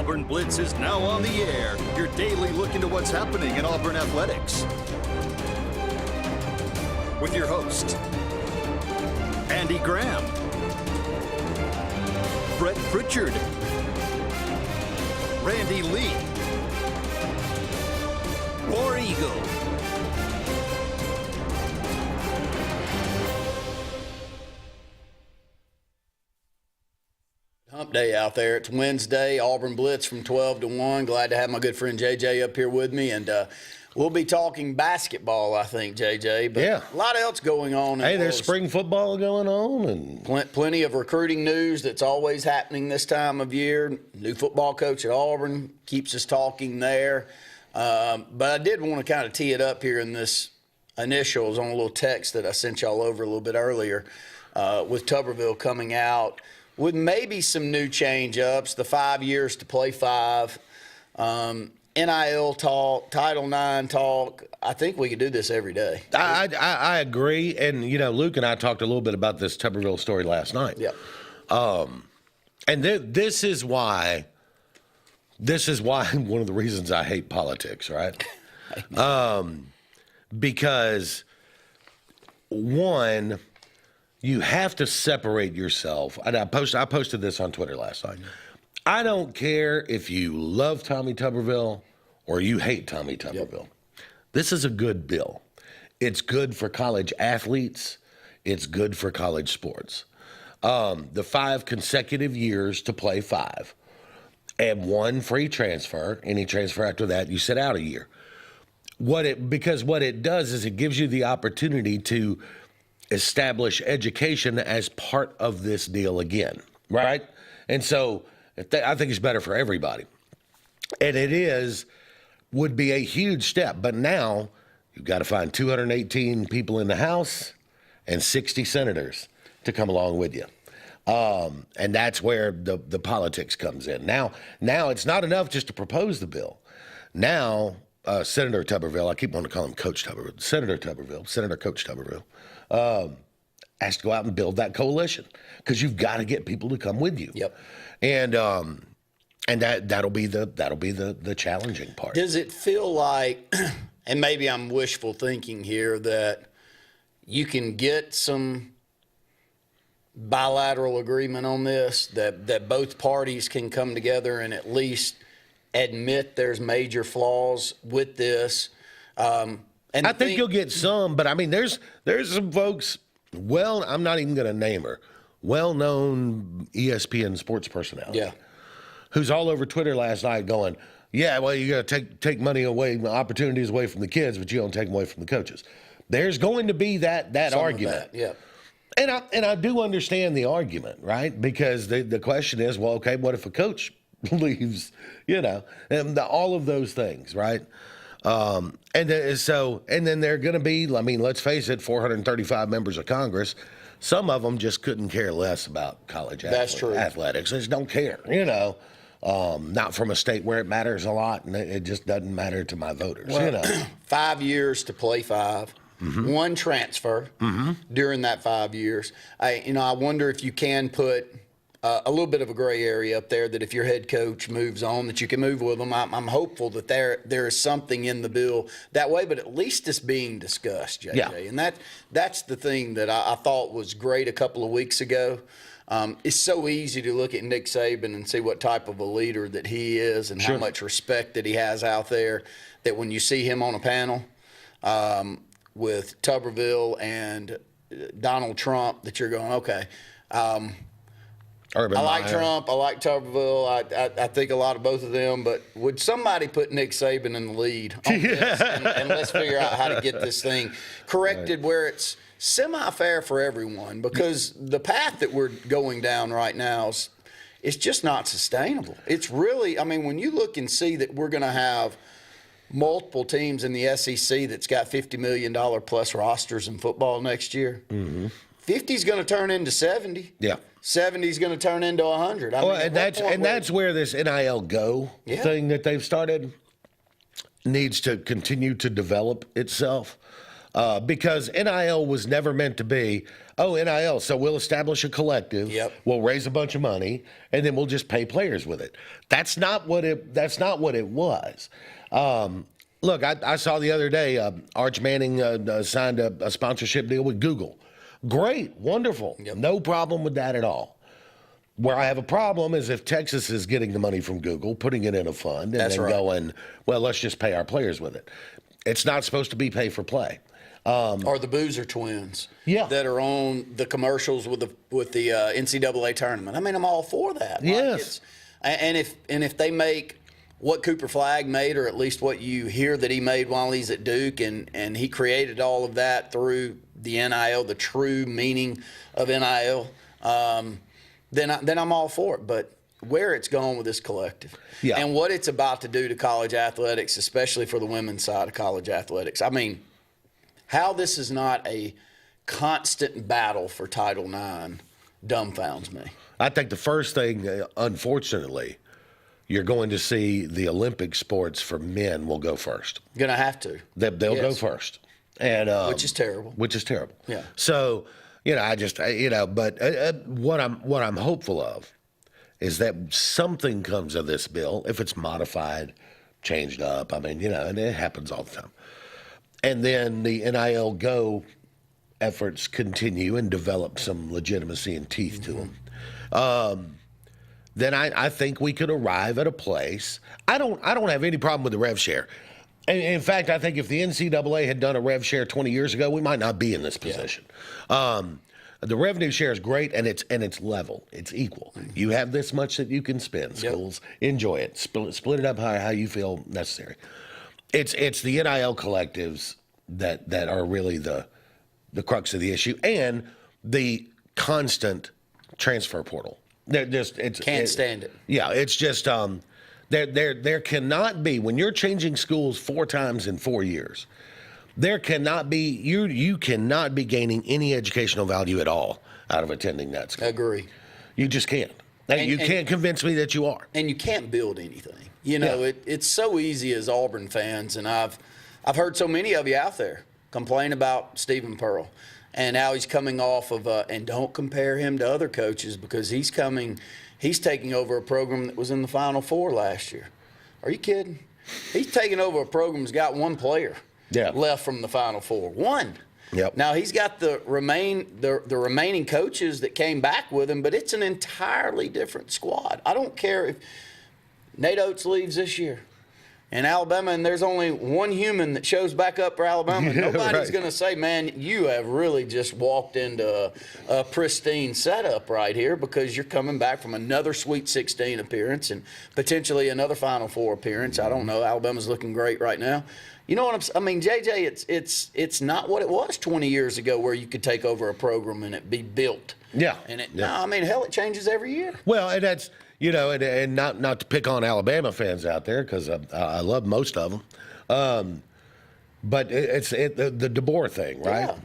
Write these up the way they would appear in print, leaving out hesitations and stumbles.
Auburn Blitz is now on the air. Your daily look into what's happening in Auburn athletics. With your host, Andy Graham, Brett Pritchard, Randy Lee, War Eagle. Hump day out there. It's Wednesday, Auburn Blitz from 12 to 1. Glad to have my good friend JJ up here with me. And we'll be talking basketball, I think, JJ. But yeah, a lot else going on. Hey, there's spring football going on. And plenty of recruiting news that's always happening this time of year. New football coach at Auburn keeps us talking there. But I did want to kind of tee it up here in this initials on a little text that I sent y'all over a little bit earlier with Tuberville coming out with maybe some new change-ups, the 5 years to play 5, NIL talk, Title IX talk. I think we could do this every day. I agree. And, you know, Luke and I talked a little bit about this Tuberville story last night. Yeah. And this is why one of the reasons I hate politics, right? Because, one, you have to separate yourself. And I posted this on Twitter last night. I don't care if you love Tommy Tuberville or you hate Tommy Tuberville. Yep. This is a good bill. It's good for college athletes. It's good for college sports. The 5 consecutive years to play 5 and 1 free transfer. Any transfer after that, you sit out a year. Because what it does is it gives you the opportunity to establish education as part of this deal again, right? And so I think it's better for everybody. And it would be a huge step. But now you've got to find 218 people in the House and 60 senators to come along with you. And that's where the politics comes in. Now it's not enough just to propose the bill. Now, Senator Tuberville, I keep wanting to call him Coach Tuberville, Senator Coach Tuberville, has to go out and build that coalition because you've got to get people to come with you. Yep. And that'll be the challenging part. Does it feel like, and maybe I'm wishful thinking here, that you can get some bilateral agreement on this, that both parties can come together and at least admit there's major flaws with this? And I think you'll get some, but I mean, there's some folks. Well, I'm not even going to name her. Well-known ESPN sports personality. Yeah. Who's all over Twitter last night going, yeah, well, you got to take money away, opportunities away from the kids, but you don't take them away from the coaches. There's going to be that some argument. Yeah. And I do understand the argument, right? Because the question is, well, okay, what if a coach leaves? You know, and all of those things, right? And then there are going to be, I mean, let's face it, 435 members of Congress. Some of them just couldn't care less about college athletics. They just don't care, you know. Not from a state where it matters a lot, and it just doesn't matter to my voters, well, you know. 5 years to play 5. Mm-hmm. 1 transfer during that 5 years. I wonder if you can put a little bit of a gray area up there that if your head coach moves on, that you can move with them. I'm hopeful that there is something in the bill that way, but at least it's being discussed, JJ. Yeah. And that's the thing that I thought was great a couple of weeks ago. It's so easy to look at Nick Saban and see what type of a leader that he is and how much respect that he has out there, that when you see him on a panel with Tuberville and Donald Trump, that you're going, okay, I like Trump. I like Tuberville. I think a lot of both of them. But would somebody put Nick Saban in the lead on this? And let's figure out how to get this thing corrected where it's semi-fair for everyone. Because the path that we're going down right now is just not sustainable. It's really, I mean, when you look and see that we're going to have multiple teams in the SEC that's got $50 million plus rosters in football next year, 50 is going to turn into 70. Yeah. 70 is going to turn into 100. That's where this NIL Go thing that they've started needs to continue to develop itself. because NIL was never meant to be, NIL, so we'll establish a collective, we'll raise a bunch of money, and then we'll just pay players with it. That's not what it was. Look, I saw the other day Arch Manning signed a sponsorship deal with Google. Great, wonderful, no problem with that at all. Where I have a problem is if Texas is getting the money from Google, putting it in a fund, and then going, well, let's just pay our players with it. It's not supposed to be pay for play. Or the Boozer twins that are on the commercials with the NCAA tournament. I mean, I'm all for that. Yes. And if they make what Cooper Flagg made, or at least what you hear that he made while he's at Duke, and he created all of that through the NIL, the true meaning of NIL, then I'm all for it. But where it's going with this collective and what it's about to do to college athletics, especially for the women's side of college athletics. I mean, how this is not a constant battle for Title IX dumbfounds me. I think the first thing, unfortunately, you're going to see the Olympic sports for men will go first. Going to have to. They'll go first. And which is terrible. Yeah. So, but what I'm hopeful of is that something comes of this bill, if it's modified, changed up. I mean, and it happens all the time. And then the NIL Go efforts continue and develop some legitimacy and teeth to them. Then I think we could arrive at a place. I don't have any problem with the rev share. In fact, I think if the NCAA had done a rev share 20 years ago, we might not be in this position. The revenue share is great, and it's level. It's equal. You have this much that you can spend. Schools enjoy it. Split it up how you feel necessary. It's the NIL collectives that are really the crux of the issue, and the constant transfer portal. Can't stand it. Yeah, it's just there cannot be, when you're changing schools 4 times in 4 years, there cannot be you cannot be gaining any educational value at all out of attending that school. I agree. You just can't. You can't convince me that you are. And you can't build anything. It's so easy as Auburn fans, and I've heard so many of you out there complain about Stephen Pearl. And now he's coming off of and don't compare him to other coaches, because he's taking over a program that was in the Final Four last year. Are you kidding? He's taking over a program that's got one player left from the Final Four. One. Yep. Now he's got the remaining coaches that came back with him, but it's an entirely different squad. I don't care if Nate Oates leaves this year in Alabama, and there's only one human that shows back up for Alabama. Nobody's going to say, man, you have really just walked into a pristine setup right here, because you're coming back from another Sweet 16 appearance and potentially another Final Four appearance. I don't know. Alabama's looking great right now. You know what I mean, JJ, it's not what it was 20 years ago, where you could take over a program and it be built. Yeah. No, I mean, hell, it changes every year. Well, and that's – and not to pick on Alabama fans out there, because I love most of them, but it's the DeBoer thing, right? Yeah.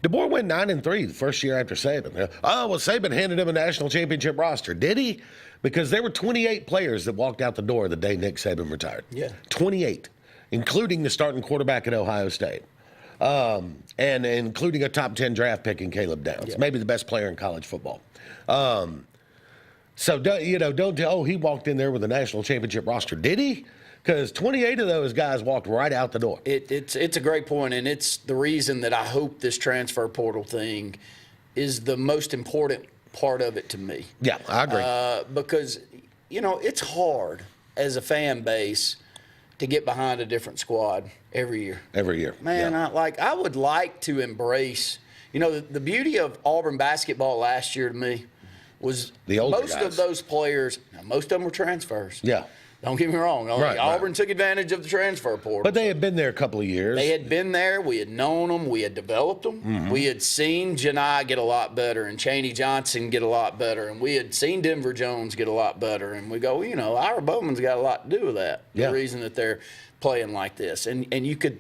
DeBoer went 9-3 the first year after Saban. Oh, well, Saban handed him a national championship roster. Did he? Because there were 28 players that walked out the door the day Nick Saban retired. Yeah. 28, including the starting quarterback at Ohio State. And including a top 10 draft pick in Caleb Downs, maybe the best player in college football. So, he walked in there with a national championship roster. Did he? Because 28 of those guys walked right out the door. It's a great point, and it's the reason that I hope this transfer portal thing is the most important part of it to me. Yeah, I agree. Because, it's hard as a fan base to get behind a different squad every year. Every year. Man, I would like to embrace, the beauty of Auburn basketball last year to me was most of those players, most of them were transfers. Yeah. Don't get me wrong. Auburn took advantage of the transfer portal. But they had been there a couple of years. They had been there. We had known them. We had developed them. Mm-hmm. We had seen Janai get a lot better and Chaney Johnson get a lot better. And we had seen Denver Jones get a lot better. And we go, Ira Bowman's got a lot to do with that. The reason that they're playing like this. And you could,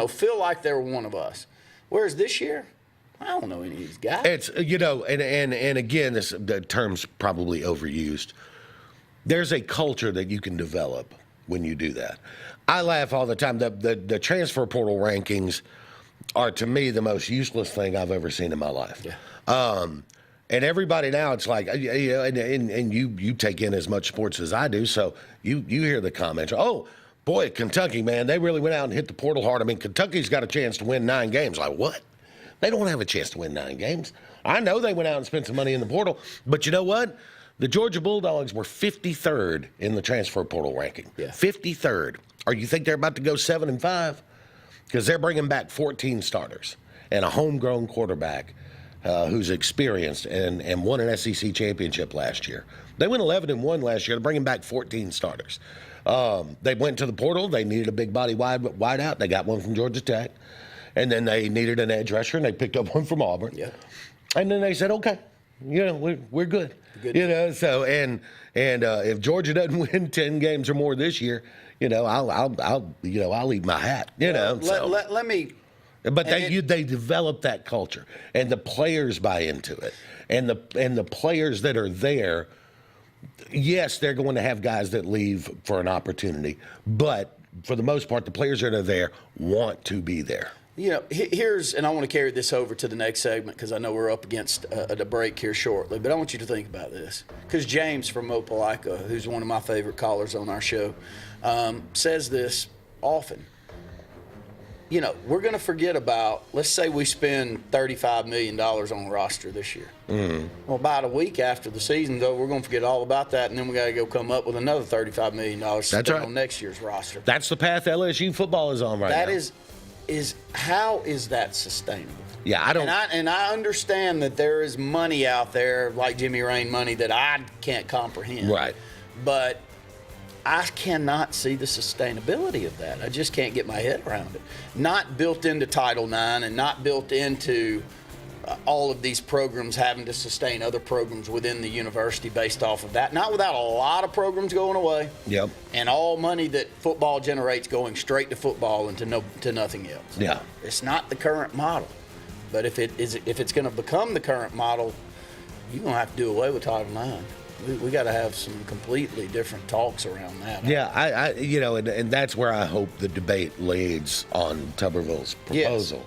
feel like they were one of us. Whereas this year, I don't know any of these guys. It's, and again, the term's probably overused. There's a culture that you can develop when you do that. I laugh all the time. The transfer portal rankings, are, to me, the most useless thing I've ever seen in my life. Yeah. And everybody now, it's like, you know, and you take in as much sports as I do, so you hear the comments. Oh, boy, Kentucky, man, they really went out and hit the portal hard. I mean, Kentucky's got a chance to win 9 games. Like, what? They don't have a chance to win 9 games. I know they went out and spent some money in the portal, but you know what? The Georgia Bulldogs were 53rd in the transfer portal ranking. Yeah. 53rd. Or you think they're about to go 7-5? Because they're bringing back 14 starters and a homegrown quarterback who's experienced and won an SEC championship last year. They went 11-1 last year. They're bringing back 14 starters. They went to the portal. They needed a big body wide out. They got one from Georgia Tech. And then they needed an edge rusher, and they picked up one from Auburn. Yeah. And then they said, okay, you know, we're good. You know, so and if Georgia doesn't win 10 games or more this year, you know, I'll eat my hat. You know. Let me. But they develop that culture, and the players buy into it, and the players that are there. Yes, they're going to have guys that leave for an opportunity, but for the most part, the players that are there want to be there. You know, and I want to carry this over to the next segment because I know we're up against a break here shortly, but I want you to think about this. Because James from Opelika, who's one of my favorite callers on our show, says this often. You know, we're going to forget about, let's say we spend $35 million on the roster this year. Mm-hmm. Well, about a week after the season's over, we're going to forget all about that, and then we got to go come up with another $35 million to spend on next year's roster. That's the path LSU football is on right now. That is how is that sustainable? Yeah, I don't. And I understand that there is money out there, like Jimmy Rain money, that I can't comprehend. Right. But I cannot see the sustainability of that. I just can't get my head around it. Not built into Title IX and not built into all of these programs having to sustain other programs within the university based off of that. Not without a lot of programs going away. Yep. And all money that football generates going straight to football and to nothing else. Yeah. It's not the current model. But if it's going to become the current model, you're going to have to do away with Title IX. We got to have some completely different talks around that. Yeah, I you know, and that's where I hope the debate leads on Tuberville's proposal. Yes.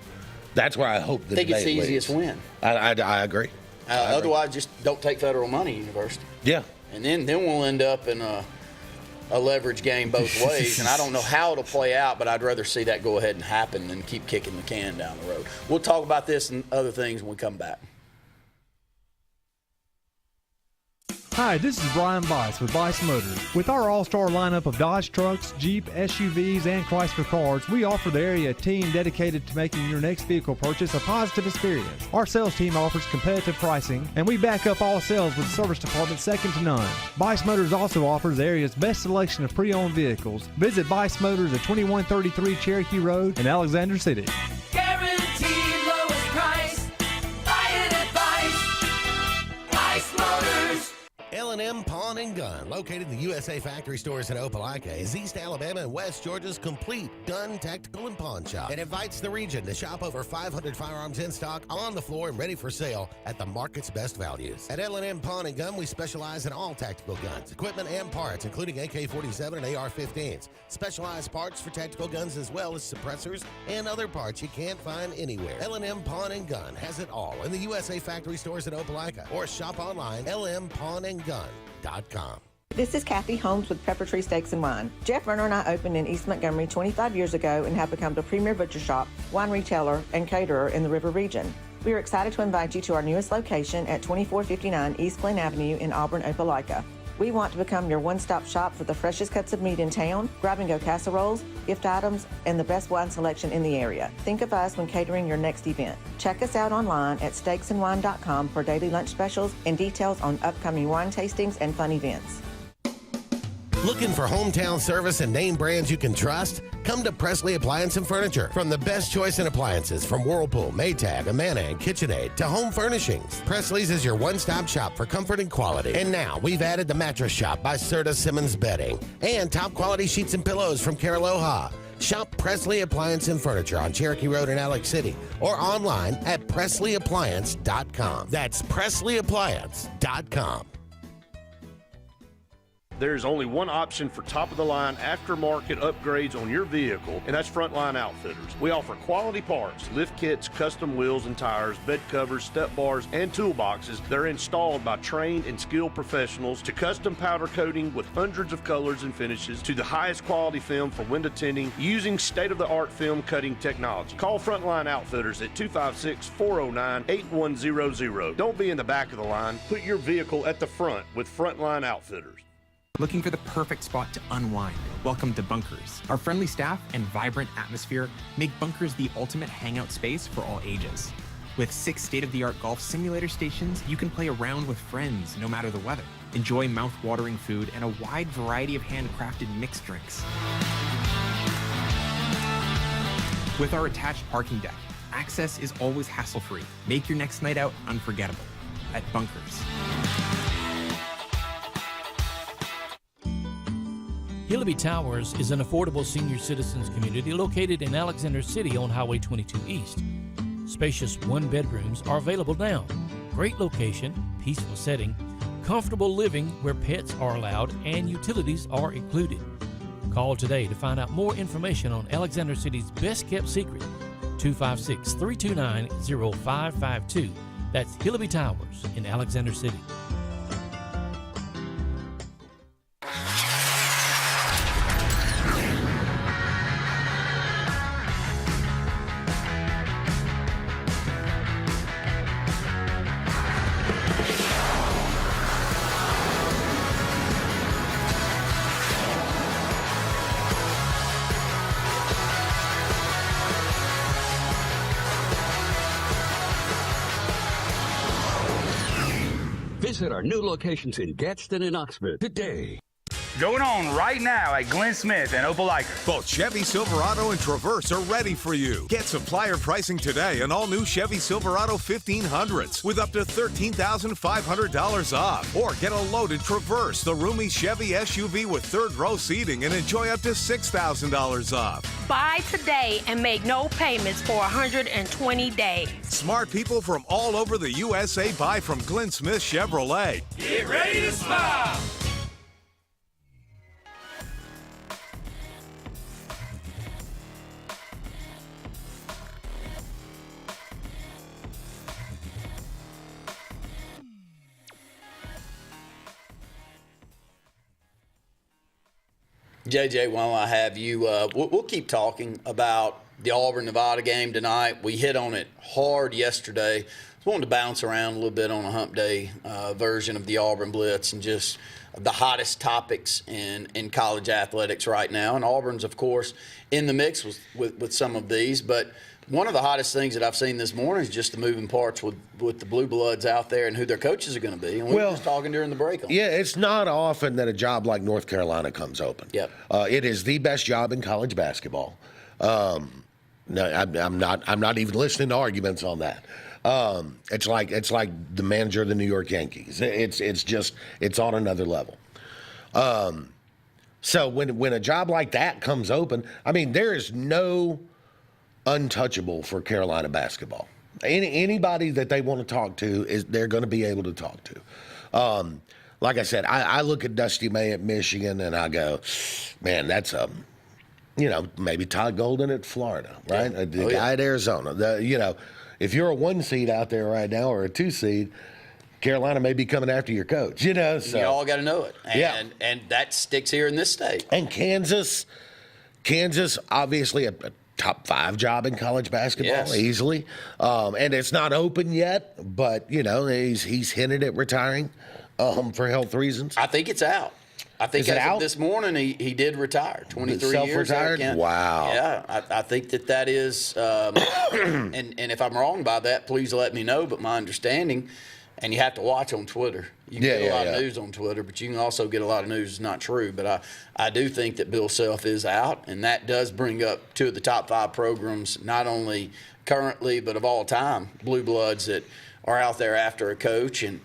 That's where I hope the debate leads. I think it's the easiest win. I agree. Otherwise, just don't take federal money, university. Yeah. And then we'll end up in a leverage game both ways. And I don't know how it'll play out, but I'd rather see that go ahead and happen than keep kicking the can down the road. We'll talk about this and other things when we come back. Hi, this is Brian Bice with Bice Motors. With our all-star lineup of Dodge trucks, Jeep, SUVs, and Chrysler cars, we offer the area a team dedicated to making your next vehicle purchase a positive experience. Our sales team offers competitive pricing, and we back up all sales with a service department second to none. Bice Motors also offers the area's best selection of pre-owned vehicles. Visit Bice Motors at 2133 Cherokee Road in Alexander City. Guaranteed lowest price. Buy it at Bice. Bice Motors. L&M Pawn and Gun, located in the USA Factory Stores in Opelika, is East Alabama and West Georgia's complete gun, tactical, and pawn shop. It invites the region to shop over 500 firearms in stock, on the floor, and ready for sale at the market's best values. At L&M Pawn and Gun, we specialize in all tactical guns, equipment, and parts, including AK-47 and AR-15s. Specialized parts for tactical guns as well as suppressors and other parts you can't find anywhere. L&M Pawn and Gun has it all in the USA Factory Stores in Opelika, or shop online, lmpawnandgun.com. This is Kathy Holmes with Pepper Tree Steaks and Wine. Jeff Verner and I opened in East Montgomery 25 years ago and have become the premier butcher shop, wine retailer, and caterer in the River region. We are excited to invite you to our newest location at 2459 East Glen Avenue in Auburn, Opelika. We want to become your one-stop shop for the freshest cuts of meat in town, grab-and-go casseroles, gift items, and the best wine selection in the area. Think of us when catering your next event. Check us out online at steaksandwine.com for daily lunch specials and details on upcoming wine tastings and fun events. Looking for hometown service and name brands you can trust? Come to Presley Appliance and Furniture. From the best choice in appliances from Whirlpool, Maytag, Amana, and KitchenAid to home furnishings, Presley's is your one-stop shop for comfort and quality. And now we've added the Mattress Shop by Serta Simmons Bedding and top-quality sheets and pillows from Caraloha. Shop Presley Appliance and Furniture on Cherokee Road in Alex City or online at PresleyAppliance.com. That's PresleyAppliance.com. There's only one option for top-of-the-line aftermarket upgrades on your vehicle, and that's Frontline Outfitters. We offer quality parts, lift kits, custom wheels and tires, bed covers, step bars, and toolboxes. They're installed by trained and skilled professionals, to custom powder coating with hundreds of colors and finishes, to the highest quality film for window tinting using state-of-the-art film cutting technology. Call Frontline Outfitters at 256-409-8100. Don't be in the back of the line. Put your vehicle at the front with Frontline Outfitters. Looking for the perfect spot to unwind? Welcome to Bunkers. Our friendly staff and vibrant atmosphere make Bunkers the ultimate hangout space for all ages. With 6 state-of-the-art golf simulator stations, you can play around with friends no matter the weather. Enjoy mouth-watering food and a wide variety of handcrafted mixed drinks. With our attached parking deck, access is always hassle-free. Make your next night out unforgettable at Bunkers. Hillaby Towers is an affordable senior citizens community located in Alexander City on Highway 22 East. Spacious one-bedrooms are available now. Great location, peaceful setting, comfortable living where pets are allowed and utilities are included. Call today to find out more information on Alexander City's best-kept secret, 256-329-0552. That's Hillaby Towers in Alexander City. Visit our new locations in Gadsden and Oxford today. Going on right now at Glenn Smith and Opelika. Both Chevy Silverado and Traverse are ready for you. Get supplier pricing today on all new Chevy Silverado 1500s with up to $13,500 off. Or get a loaded Traverse, the roomy Chevy SUV with third row seating, and enjoy up to $6,000 off. Buy today and make no payments for 120 days. Smart people from all over the USA buy from Glenn Smith Chevrolet. Get ready to smile. JJ, while I have you, we'll keep talking about the Auburn-Nevada game tonight. We hit on it hard yesterday. I wanted to bounce around a little bit on a hump day version of the Auburn Blitz and just the hottest topics in college athletics right now. And Auburn's, of course, in the mix with some of these. But one of the hottest things that I've seen this morning is just the moving parts with the Blue Bloods out there and who their coaches are going to be. And we were just talking during the break on Yeah, it's not often that a job like North Carolina comes open. Yep. It is the best job in college basketball. No, I'm not even listening to arguments on that. It's like the manager of the New York Yankees. It's on another level. So when a job like that comes open, I mean, there is no untouchable for Carolina basketball. Anybody that they want to talk to they're going to be able to talk to. Like I said, I look at Dusty May at Michigan and I go, man, that's maybe Todd Golden at Florida, right? Yeah. The guy at Arizona. If you're a 1 seed out there right now or a 2 seed, Carolina may be coming after your coach. So you all got to know it, and that sticks here in this state. And Kansas, obviously a top 5 job in college basketball, easily. And it's not open yet, but he's hinted at retiring for health reasons. I think it's out. I think as of this morning he did retire. 23 years. Wow. Yeah, I think that is. And if I'm wrong by that, please let me know. But my understanding, and you have to watch on Twitter. You can get a lot of news on Twitter, but you can also get a lot of news that's not true. But I do think that Bill Self is out, and that does bring up 2 of the top 5 programs, not only currently but of all time, Blue Bloods that are out there after a coach. And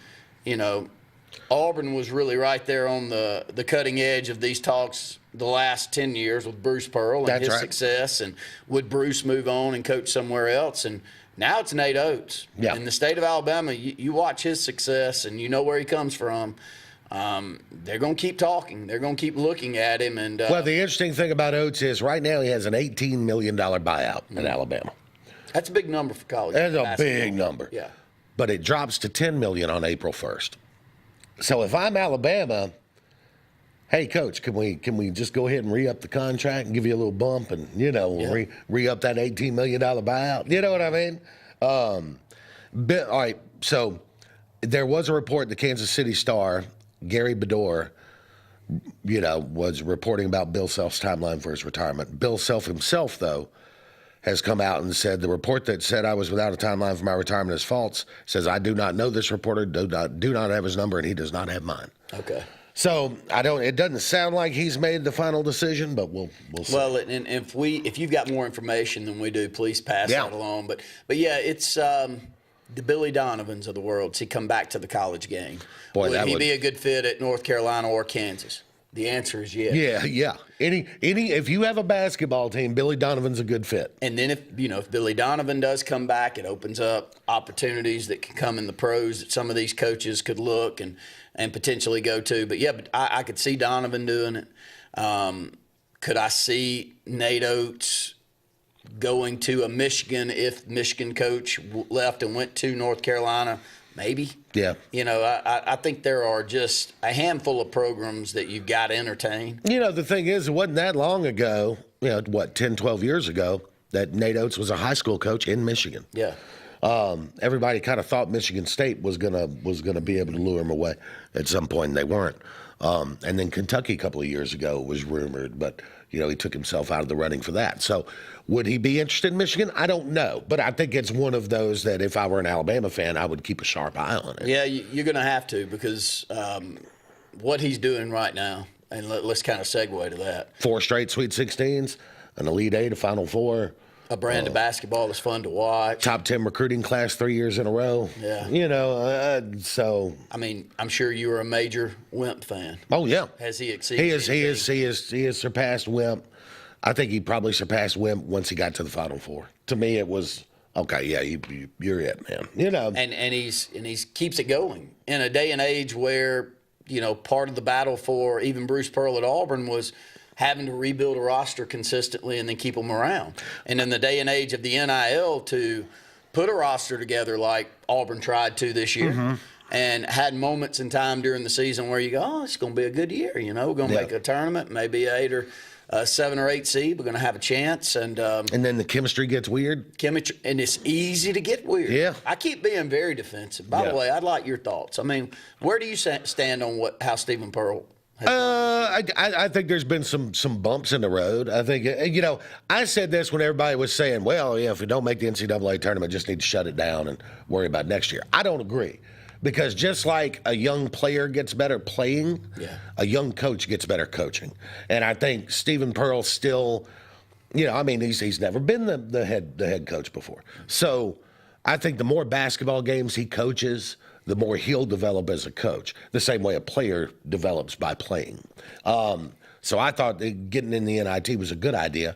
Auburn was really right there on the cutting edge of these talks the last 10 years with Bruce Pearl and his success. And would Bruce move on and coach somewhere else? And now it's Nate Oates. Yeah. In the state of Alabama, you watch his success and you know where he comes from. they're going to keep talking. They're going to keep looking at him. And well, the interesting thing about Oates is right now he has an $18 million buyout in Alabama. That's a big number for college. That's a basketball. big number. Yeah. But it drops to $10 million on April 1st. So if I'm Alabama, hey, Coach, can we just go ahead and re-up the contract and give you a little bump and, re-up that $18 million buyout? You know what I mean? All right, so there was a report in the Kansas City Star, Gary Bedore, was reporting about Bill Self's timeline for his retirement. Bill Self himself, though, has come out and said the report that said I was without a timeline for my retirement is false. Says I do not know this reporter, do not have his number, and he does not have mine. Okay. So it doesn't sound like he's made the final decision, but we'll see. Well, and if you've got more information than we do, please pass that along. But yeah, it's the Billy Donovans of the world. Does he come back to the college game? Boy, would he be a good fit at North Carolina or Kansas? The answer is yes. Yeah. If you have a basketball team, Billy Donovan's a good fit. And then if Billy Donovan does come back, it opens up opportunities that can come in the pros that some of these coaches could look and potentially go to. But I could see Donovan doing it. Could I see Nate Oates going to a Michigan if Michigan coach left and went to North Carolina? Maybe. Yeah. I think there are just a handful of programs that you've got to entertain. The thing is, it wasn't that long ago, 10, 12 years ago, that Nate Oates was a high school coach in Michigan. Yeah. Everybody kind of thought Michigan State was gonna be able to lure him away at some point, and they weren't. And then Kentucky a couple of years ago was rumored, but he took himself out of the running for that. So would he be interested in Michigan? I don't know, but I think it's one of those that if I were an Alabama fan, I would keep a sharp eye on it. Yeah, you're going to have to because what he's doing right now, and let's kind of segue to that. 4 straight Sweet 16s, an Elite Eight, a Final Four. A brand of basketball that's fun to watch. Top 10 recruiting class 3 years in a row. Yeah. So. I mean, I'm sure you were a major Wimp fan. Oh, yeah. Has he exceeded? He has surpassed Wimp. I think he probably surpassed Wimp once he got to the Final Four. To me, it was, okay, yeah, you're it, man. And he's keeps it going in a day and age where, part of the battle for even Bruce Pearl at Auburn was having to rebuild a roster consistently and then keep them around. And in the day and age of the NIL, to put a roster together like Auburn tried to this year and had moments in time during the season where you go, oh, it's going to be a good year. We're going to make a tournament, maybe 8 or 7 or 8 seed. We're going to have a chance. And then the chemistry gets weird. And it's easy to get weird. Yeah. I keep being very defensive. By the way, I'd like your thoughts. I mean, where do you stand on how Stephen Pearl I think there's been some bumps in the road. I think, I said this when everybody was saying, well, if we don't make the NCAA tournament, just need to shut it down and worry about next year. I don't agree. Because just like a young player gets better playing, a young coach gets better coaching. And I think Stephen Pearl still, he's never been the head coach before. So I think the more basketball games he coaches, the more he'll develop as a coach, the same way a player develops by playing. So I thought getting in the NIT was a good idea.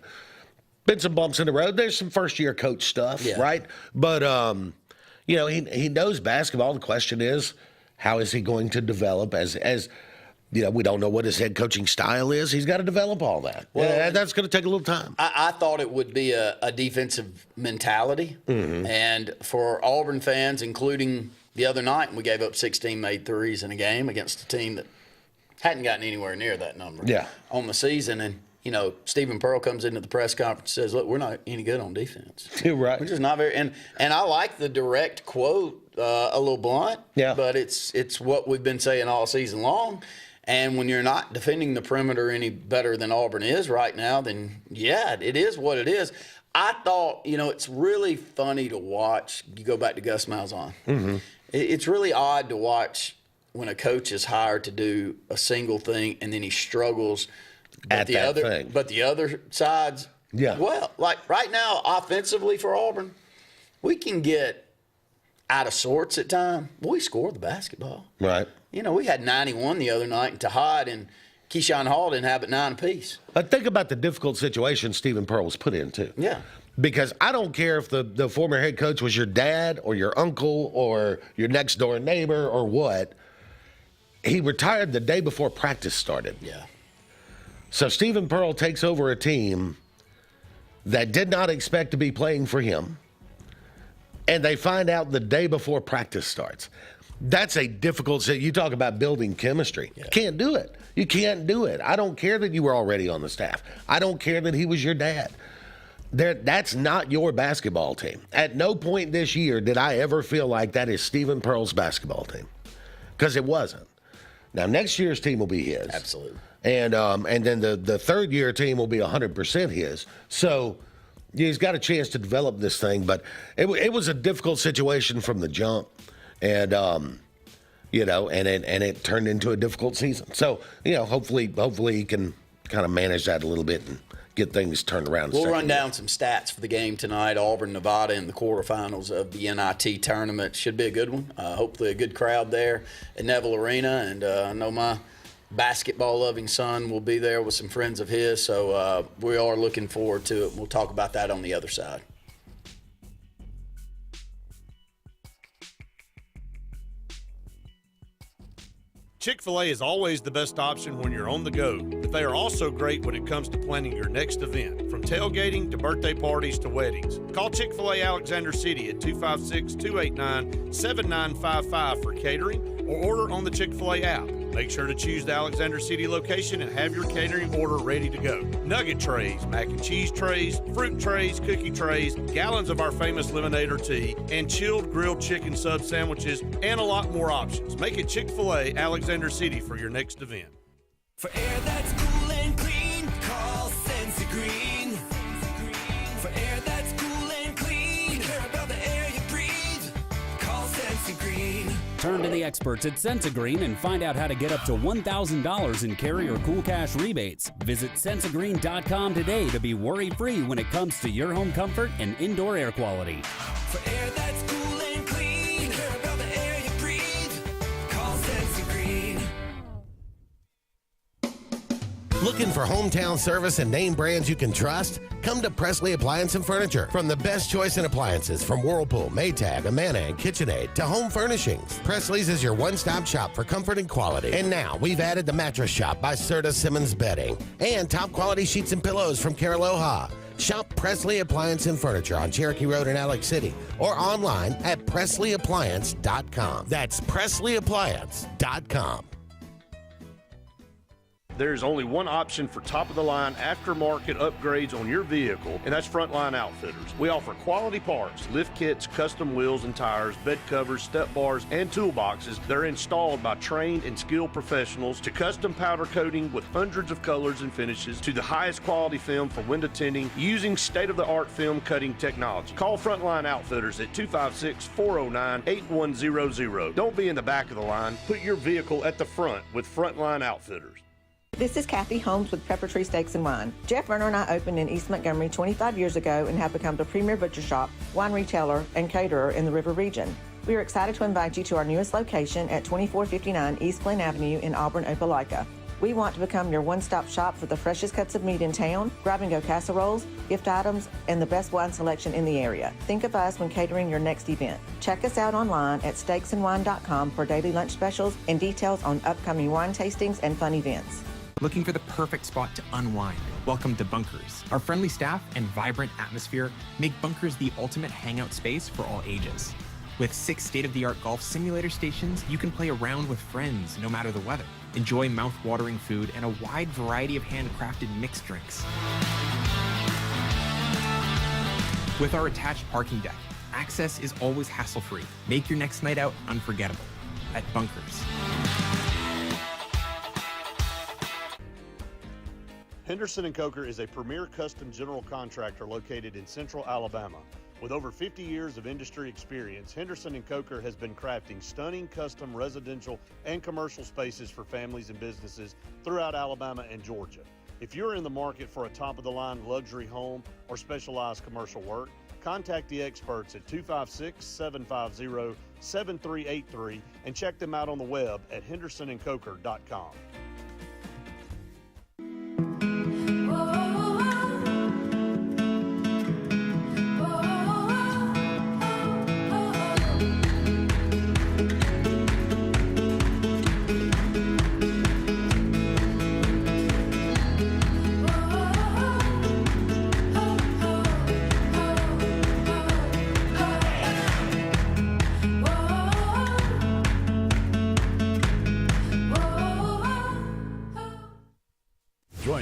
Been some bumps in the road. There's some first-year coach stuff, right? But, he knows basketball. The question is, how is he going to develop as we don't know what his head coaching style is. He's got to develop all that. Well, that's going to take a little time. I thought it would be a defensive mentality. And for Auburn fans, including the other night, we gave up 16 made threes in a game against a team that hadn't gotten anywhere near that number on the season. And, Stephen Pearl comes into the press conference and says, look, we're not any good on defense. Right. We're just not very – and I like the direct quote, a little blunt, but it's what we've been saying all season long. And when you're not defending the perimeter any better than Auburn is right now, then, it is what it is. I thought, it's really funny to watch. You go back to Gus Malzahn. It's really odd to watch when a coach is hired to do a single thing and then he struggles. But the other side's well, like right now, offensively for Auburn, we can get out of sorts at times. We score the basketball. Right. We had 91 the other night, and Tahad and Keyshawn Hall didn't have but 9 apiece. Think about the difficult situation Stephen Pearl was put into. Yeah. Because I don't care if the former head coach was your dad or your uncle or your next door neighbor or what. he retired the day before practice started. Yeah. So Stephen Pearl takes over a team that did not expect to be playing for him, and they find out the day before practice starts. That's a difficult. You talk about building chemistry. Yeah. You can't do it. You can't do it. I don't care that you were already on the staff. I don't care that he was your dad. That's not your basketball team. At no point this year did I ever feel like that is Stephen Pearl's basketball team, because it wasn't. Now, next year's team will be his. Absolutely. And then the third year team will be 100% his. So he's got a chance to develop this thing, but it was a difficult situation from the jump. And and it turned into a difficult season. So, hopefully he can kind of manage that a little bit and get things turned around. We'll run down some stats for the game tonight. Auburn, Nevada in the quarterfinals of the NIT tournament. Should be a good one. Hopefully a good crowd there at Neville Arena. And I know my basketball-loving son will be there with some friends of his. So we are looking forward to it. We'll talk about that on the other side. Chick-fil-A is always the best option when you're on the go, but they are also great when it comes to planning your next event, from tailgating to birthday parties to weddings. Call Chick-fil-A Alexander City at 256-289-7955 for catering, or order on the Chick-fil-A app. Make sure to choose the Alexander City location and have your catering order ready to go. Nugget trays, mac and cheese trays, fruit trays, cookie trays, gallons of our famous lemonade or tea, and chilled grilled chicken sub sandwiches, and a lot more options. Make it Chick-fil-A Alexander City for your next event. For air that's cool and clean, call Sensi Green. For air that's cool and clean, care about the air you breathe, call Sensi Green. Turn to the experts at Sensigreen and find out how to get up to $1,000 in Carrier Cool Cash rebates. Visit Sensigreen.com today to be worry-free when it comes to your home comfort and indoor air quality. For air that's cool and clean, care about the air you breathe, call Sensigreen. Looking for hometown service and name brands you can trust? Come to Presley Appliance and Furniture. From the best choice in appliances from Whirlpool, Maytag, Amana, and KitchenAid to home furnishings, Presley's is your one-stop shop for comfort and quality. And now we've added the Mattress Shop by Serta Simmons Bedding and top quality sheets and pillows from Caraloha. Shop Presley Appliance and Furniture on Cherokee Road in Alex City or online at PresleyAppliance.com. That's PresleyAppliance.com. There's only one option for top-of-the-line aftermarket upgrades on your vehicle, and that's Frontline Outfitters. We offer quality parts, lift kits, custom wheels and tires, bed covers, step bars, and toolboxes that are installed by trained and skilled professionals, to custom powder coating with hundreds of colors and finishes, to the highest quality film for window tinting using state-of-the-art film cutting technology. Call Frontline Outfitters at 256-409-8100. Don't be in the back of the line. Put your vehicle at the front with Frontline Outfitters. This is Kathy Holmes with Pepper Tree Steaks and Wine. Jeff Verner and I opened in East Montgomery 25 years ago and have become the premier butcher shop, wine retailer, and caterer in the River region. We are excited to invite you to our newest location at 2459 East Glen Avenue in Auburn, Opelika. We want to become your one-stop shop for the freshest cuts of meat in town, grab-and-go casseroles, gift items, and the best wine selection in the area. Think of us when catering your next event. Check us out online at steaksandwine.com for daily lunch specials and details on upcoming wine tastings and fun events. Looking for the perfect spot to unwind? Welcome to Bunkers. Our friendly staff and vibrant atmosphere make Bunkers the ultimate hangout space for all ages. With 6 state-of-the-art golf simulator stations, you can play around with friends no matter the weather. Enjoy mouth-watering food and a wide variety of handcrafted mixed drinks. With our attached parking deck, access is always hassle-free. Make your next night out unforgettable at Bunkers. Henderson & Coker is a premier custom general contractor located in central Alabama. With over 50 years of industry experience, Henderson & Coker has been crafting stunning custom residential and commercial spaces for families and businesses throughout Alabama and Georgia. If you're in the market for a top-of-the-line luxury home or specialized commercial work, contact the experts at 256-750-7383 and check them out on the web at hendersonandcoker.com.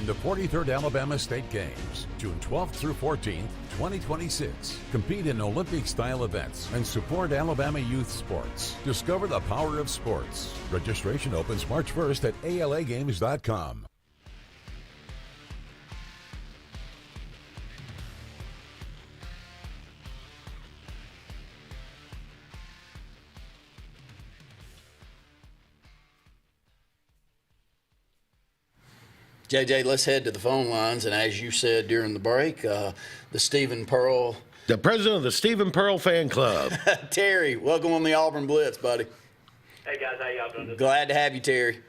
Join the 43rd Alabama State Games, June 12th through 14th, 2026. Compete in Olympic-style events and support Alabama youth sports. Discover the power of sports. Registration opens March 1st at alagames.com. JJ, let's head to the phone lines. And as you said during the break, the Stephen Pearl. The president of the Stephen Pearl fan club. Terry, welcome on the Auburn Blitz, buddy. Hey, guys, how y'all doing? Glad to have you, Terry.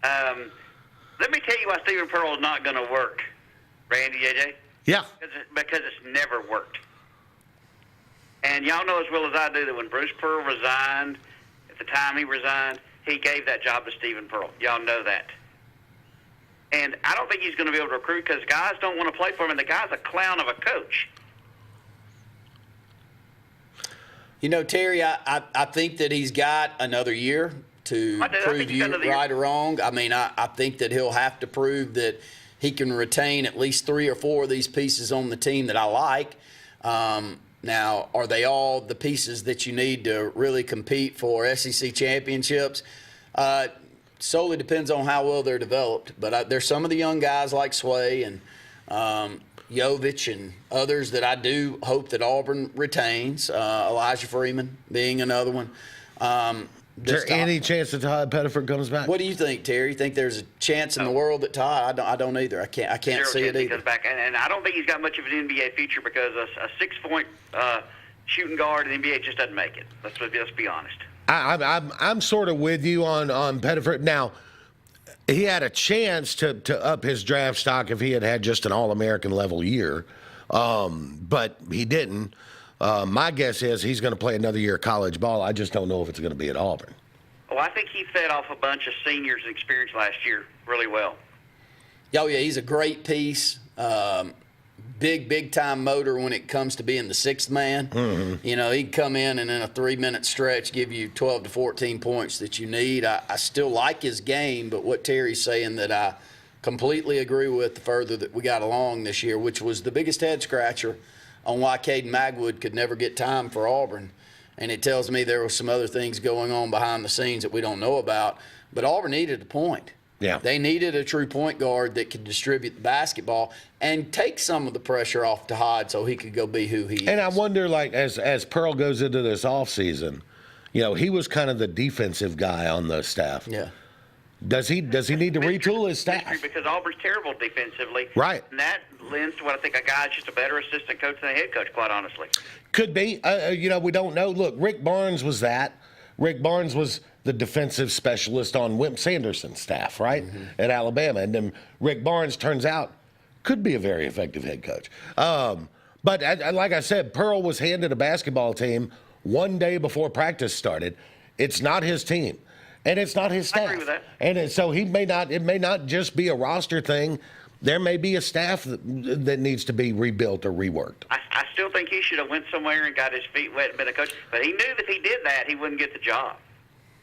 Let me tell you why Stephen Pearl is not going to work, Randy, JJ. Yeah. Because it's never worked. And y'all know as well as I do that when Bruce Pearl resigned, at the time he resigned, he gave that job to Stephen Pearl. Y'all know that. And I don't think he's going to be able to recruit because guys don't want to play for him, and the guy's a clown of a coach. You know, Terry, I think that he's got another year to prove you right or wrong. I mean, I think that he'll have to prove that he can retain at least 3 or 4 of these pieces on the team that I like. Now, are they all the pieces that you need to really compete for SEC championships? Solely depends on how well they're developed. But there's some of the young guys like Sway and Yovich and others that I do hope that Auburn retains. Elijah Freeman being another one. Is there any chance that Todd Pettiford comes back? What do you think, Terry? You think there's a chance in the world that Todd? I don't either. I can't see it either. Comes back, and I don't think he's got much of an NBA future because a 6-point shooting guard in the NBA just doesn't make it. Let's be honest. I'm sort of with you on Pettiford. Now, he had a chance to up his draft stock if he had just an All-American level year, but he didn't. My guess is he's going to play another year of college ball. I just don't know if it's going to be at Auburn. Well, I think he fed off a bunch of seniors' experience last year really well. Oh, yeah, he's a great piece. Big-time motor when it comes to being the sixth man. Mm-hmm. You know, he'd come in and in a 3-minute stretch give you 12 to 14 points that you need. I still like his game, but what Terry's saying that I completely agree with the further that we got along this year, which was the biggest head-scratcher on why Caden Magwood could never get time for Auburn. And it tells me there were some other things going on behind the scenes that we don't know about. But Auburn needed a point. Yeah. They needed a true point guard that could distribute the basketball and take some of the pressure off Todd so he could go be who he is. And I wonder, like, as Pearl goes into this offseason, you know, he was kind of the defensive guy on the staff. Yeah. Does he need to retool his staff? Because Auburn's terrible defensively. Right. And that lends to what I think a guy's just a better assistant coach than a head coach, quite honestly. Could be. You know, we don't know. Look, Rick Barnes was that. Rick Barnes was the defensive specialist on Wimp Sanderson's staff, right, at Alabama. And then Rick Barnes, turns out, could be a very effective head coach. But like I said, Pearl was handed a basketball team one day before practice started. It's not his team, and it's not his staff. I agree with that. And so it may not just be a roster thing. There may be a staff that needs to be rebuilt or reworked. I still think he should have went somewhere and got his feet wet and been a coach. But he knew that if he did that, he wouldn't get the job.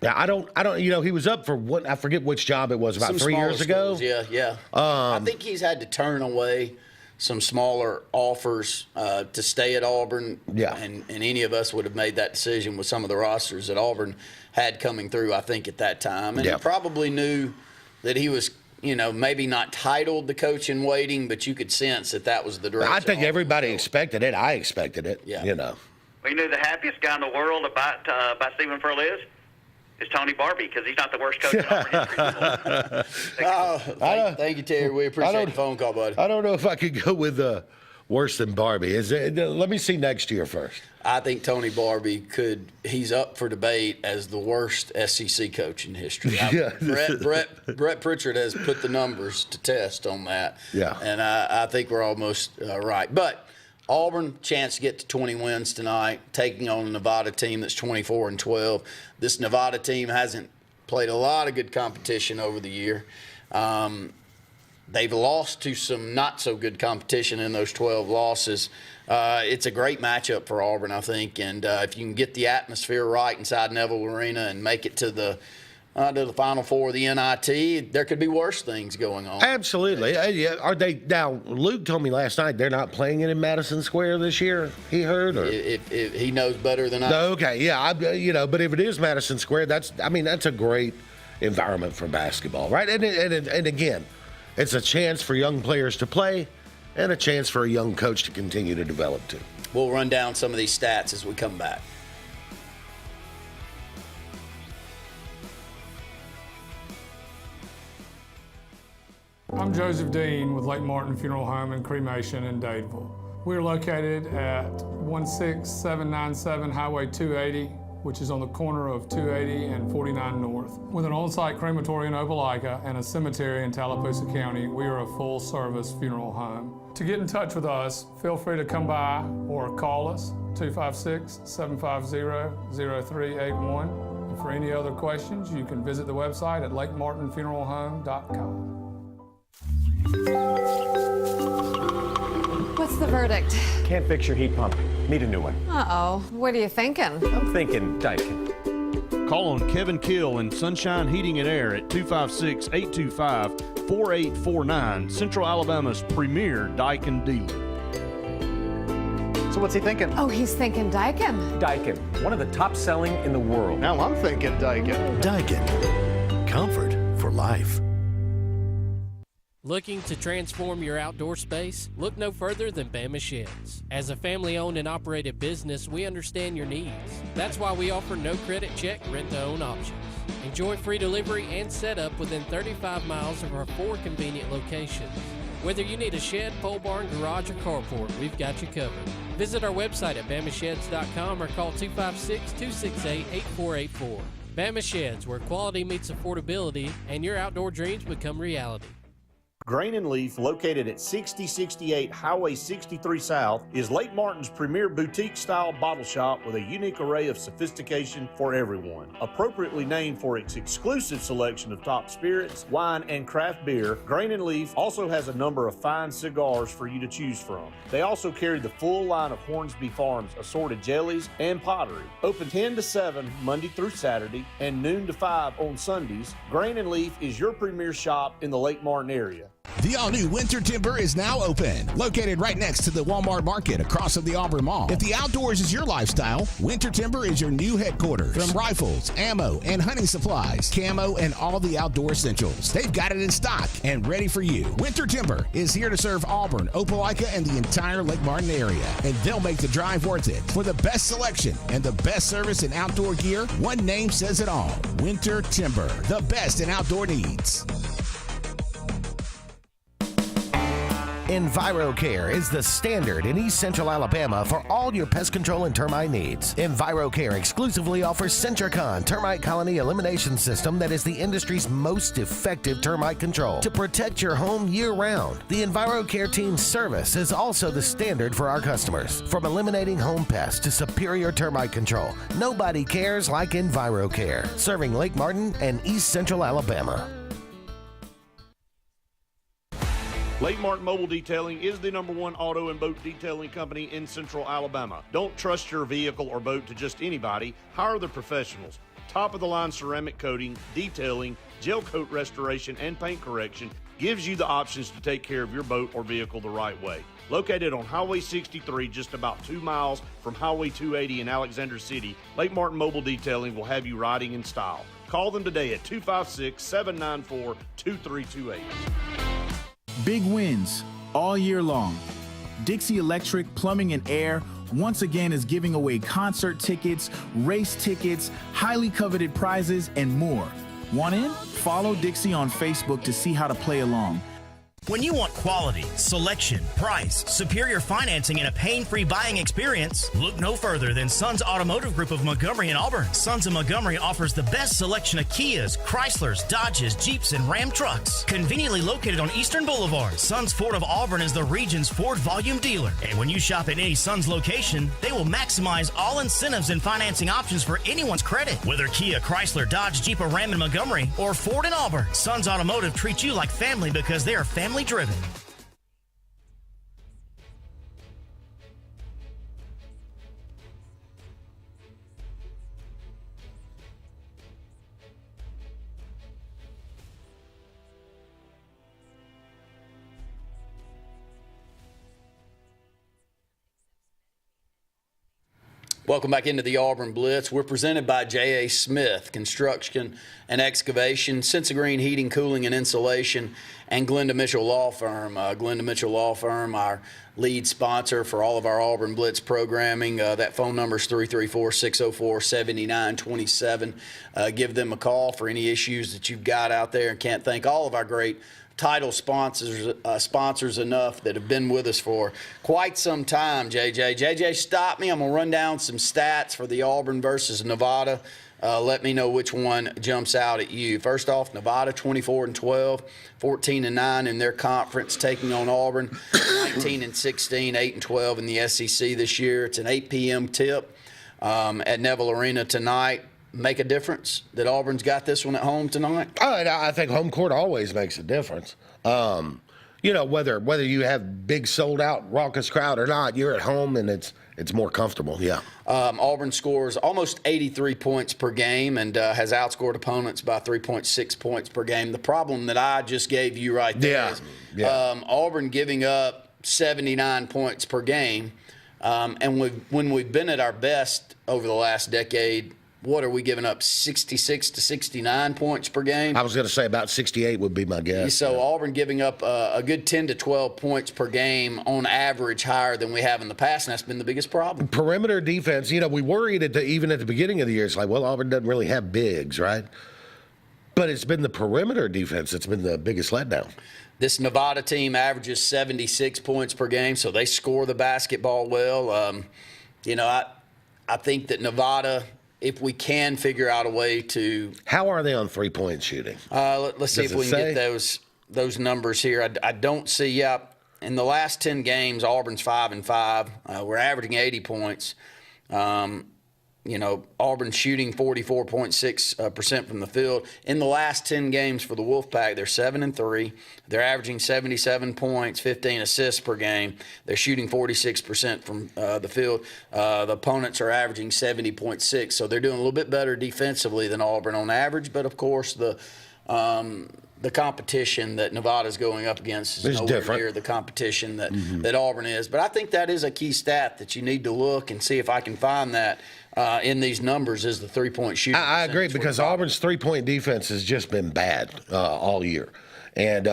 Yeah, I don't. You know, he was up for what? I forget which job it was. About 3 years ago. Yeah. I think he's had to turn away some smaller offers to stay at Auburn. Yeah. And any of us would have made that decision with some of the rosters that Auburn had coming through, I think, at that time. And he probably knew that he was, you know, maybe not titled the coach in waiting, but you could sense that was the direction. I think everybody expected it. I expected it. Yeah. You know. We knew the happiest guy in the world about Stephen Pearl is Tony Barbie, because he's not the worst coach in Auburn history. Thank you, Terry. We appreciate the phone call, buddy. I don't know if I could go with worse than Barbie. Let me see next year first. I think Tony Barbie he's up for debate as the worst SEC coach in history. Brett Pritchard has put the numbers to test on that. Yeah. And I think we're almost right. But Auburn, chance to get to 20 wins tonight, taking on a Nevada team that's 24-12. This Nevada team hasn't played a lot of good competition over the year. They've lost to some not-so-good competition in those 12 losses. It's a great matchup for Auburn, I think. And if you can get the atmosphere right inside Neville Arena and make it to the to the Final Four of the NIT. There could be worse things going on. Absolutely. Yeah. Are they now? Luke told me last night they're not playing it in Madison Square this year. He heard, or If he knows better than I. No, okay, yeah, but if it is Madison Square, that's a great environment for basketball, right? And again, it's a chance for young players to play, and a chance for a young coach to continue to develop too. We'll run down some of these stats as we come back. I'm Joseph Dean with Lake Martin Funeral Home and Cremation in Dadeville. We're located at 16797 Highway 280, which is on the corner of 280 and 49 North. With an on-site crematory in Opelika and a cemetery in Tallapoosa County, we are a full-service funeral home. To get in touch with us, feel free to come by or call us, 256-750-0381. And for any other questions, you can visit the website at lakemartinfuneralhome.com. What's the verdict? Can't fix your heat pump. Need a new one. Uh-oh. What are you thinking? I'm thinking Daikin. Call on Kevin Kill and Sunshine Heating and Air at 256-825-4849, Central Alabama's premier Daikin dealer. So what's he thinking? Oh, he's thinking Daikin. Daikin, one of the top selling in the world. Now I'm thinking Daikin. Daikin. Comfort for life. Looking to transform your outdoor space? Look no further than Bama Sheds. As a family-owned and operated business, we understand your needs. That's why we offer no credit check, rent-to-own options. Enjoy free delivery and setup within 35 miles of our 4 convenient locations. Whether you need a shed, pole barn, garage, or carport, we've got you covered. Visit our website at bamasheds.com or call 256-268-8484. Bama Sheds, where quality meets affordability and your outdoor dreams become reality. Grain and Leaf, located at 6068 Highway 63 South, is Lake Martin's premier boutique-style bottle shop with a unique array of sophistication for everyone. Appropriately named for its exclusive selection of top spirits, wine, and craft beer, Grain and Leaf also has a number of fine cigars for you to choose from. They also carry the full line of Hornsby Farms assorted jellies and pottery. Open 10 to 7 Monday through Saturday and noon to 5 on Sundays, Grain and Leaf is your premier shop in the Lake Martin area. The all-new Winter Timber is now open. Located right next to the Walmart Market across from the Auburn Mall. If the outdoors is your lifestyle, Winter Timber is your new headquarters. From rifles, ammo, and hunting supplies, camo, and all the outdoor essentials, they've got it in stock and ready for you. Winter Timber is here to serve Auburn, Opelika, and the entire Lake Martin area. And they'll make the drive worth it. For the best selection and the best service in outdoor gear, one name says it all. Winter Timber, the best in outdoor needs. EnviroCare is the standard in East Central Alabama for all your pest control and termite needs. EnviroCare exclusively offers Centricon termite colony elimination system that is the industry's most effective termite control to protect your home year-round. The EnviroCare team's service is also the standard for our customers. From eliminating home pests to superior termite control, nobody cares like EnviroCare, serving Lake Martin and East Central Alabama. Lake Martin Mobile Detailing is the #1 auto and boat detailing company in Central Alabama. Don't trust your vehicle or boat to just anybody. Hire the professionals. Top-of-the-line ceramic coating, detailing, gel coat restoration, and paint correction gives you the options to take care of your boat or vehicle the right way. Located on Highway 63, just about 2 miles from Highway 280 in Alexander City, Lake Martin Mobile Detailing will have you riding in style. Call them today at 256-794-2328. Big wins all year long. Dixie Electric Plumbing and Air once again is giving away concert tickets, race tickets, highly coveted prizes, and more. Want in? Follow Dixie on Facebook to see how to play along. When you want quality, selection, price, superior financing, and a pain-free buying experience, look no further than Sons Automotive Group of Montgomery and Auburn. Sons of Montgomery offers the best selection of Kias, Chryslers, Dodges, Jeeps, and Ram trucks. Conveniently located on Eastern Boulevard, Sons Ford of Auburn is the region's Ford volume dealer. And when you shop at any Sons location, they will maximize all incentives and financing options for anyone's credit. Whether Kia, Chrysler, Dodge, Jeep, or Ram in Montgomery, or Ford in Auburn, Sons Automotive treats you like family because they are family driven. Welcome back into the Auburn Blitz. We're presented by J.A. Smith, Construction and Excavation, Sensa Green Heating, Cooling, and Insulation, and Glenda Mitchell Law Firm. Glenda Mitchell Law Firm, our lead sponsor for all of our Auburn Blitz programming. That phone number is 334-604-7927. Give them a call for any issues that you've got out there. And can't thank all of our great title sponsors enough that have been with us for quite some time, JJ. JJ, stop me. I'm going to run down some stats for the Auburn versus Nevada. Let me know which one jumps out at you. First off, Nevada 24-12, 14-9 in their conference, taking on Auburn 19-16, 8-12 in the SEC this year. It's an 8 p.m. tip at Neville Arena tonight. Make a difference that Auburn's got this one at home tonight? I think home court always makes a difference. Whether you have big sold out raucous crowd or not, you're at home and it's more comfortable. Yeah. Auburn scores almost 83 points per game and has outscored opponents by 3.6 points per game. The problem that I just gave you right there is Auburn giving up 79 points per game, and when we've been at our best over the last decade. What are we giving up, 66 to 69 points per game? I was going to say about 68 would be my guess. So Auburn giving up a good 10 to 12 points per game on average, higher than we have in the past, and that's been the biggest problem. Perimeter defense, we worried even at the beginning of the year. It's like, well, Auburn doesn't really have bigs, right? But it's been the perimeter defense that's been the biggest letdown. This Nevada team averages 76 points per game, so they score the basketball well. I think that Nevada, if we can figure out a way to. How are they on three-point shooting? Let's see if we can get those numbers here. I don't see. In the last 10 games, Auburn's 5-5. We're averaging 80 points. Auburn's shooting 44.6% from the field. In the last 10 games for the Wolfpack, they're 7-3. They're averaging 77 points, 15 assists per game. They're shooting 46% from the field. The opponents are averaging 70.6, so they're doing a little bit better defensively than Auburn on average. But of course, the competition that Nevada's going up against is nowhere near the competition that Auburn is. But I think that is a key stat that you need to look and see if I can find that in these numbers is the three-point shooting. I agree because Auburn's three-point defense has just been bad all year. And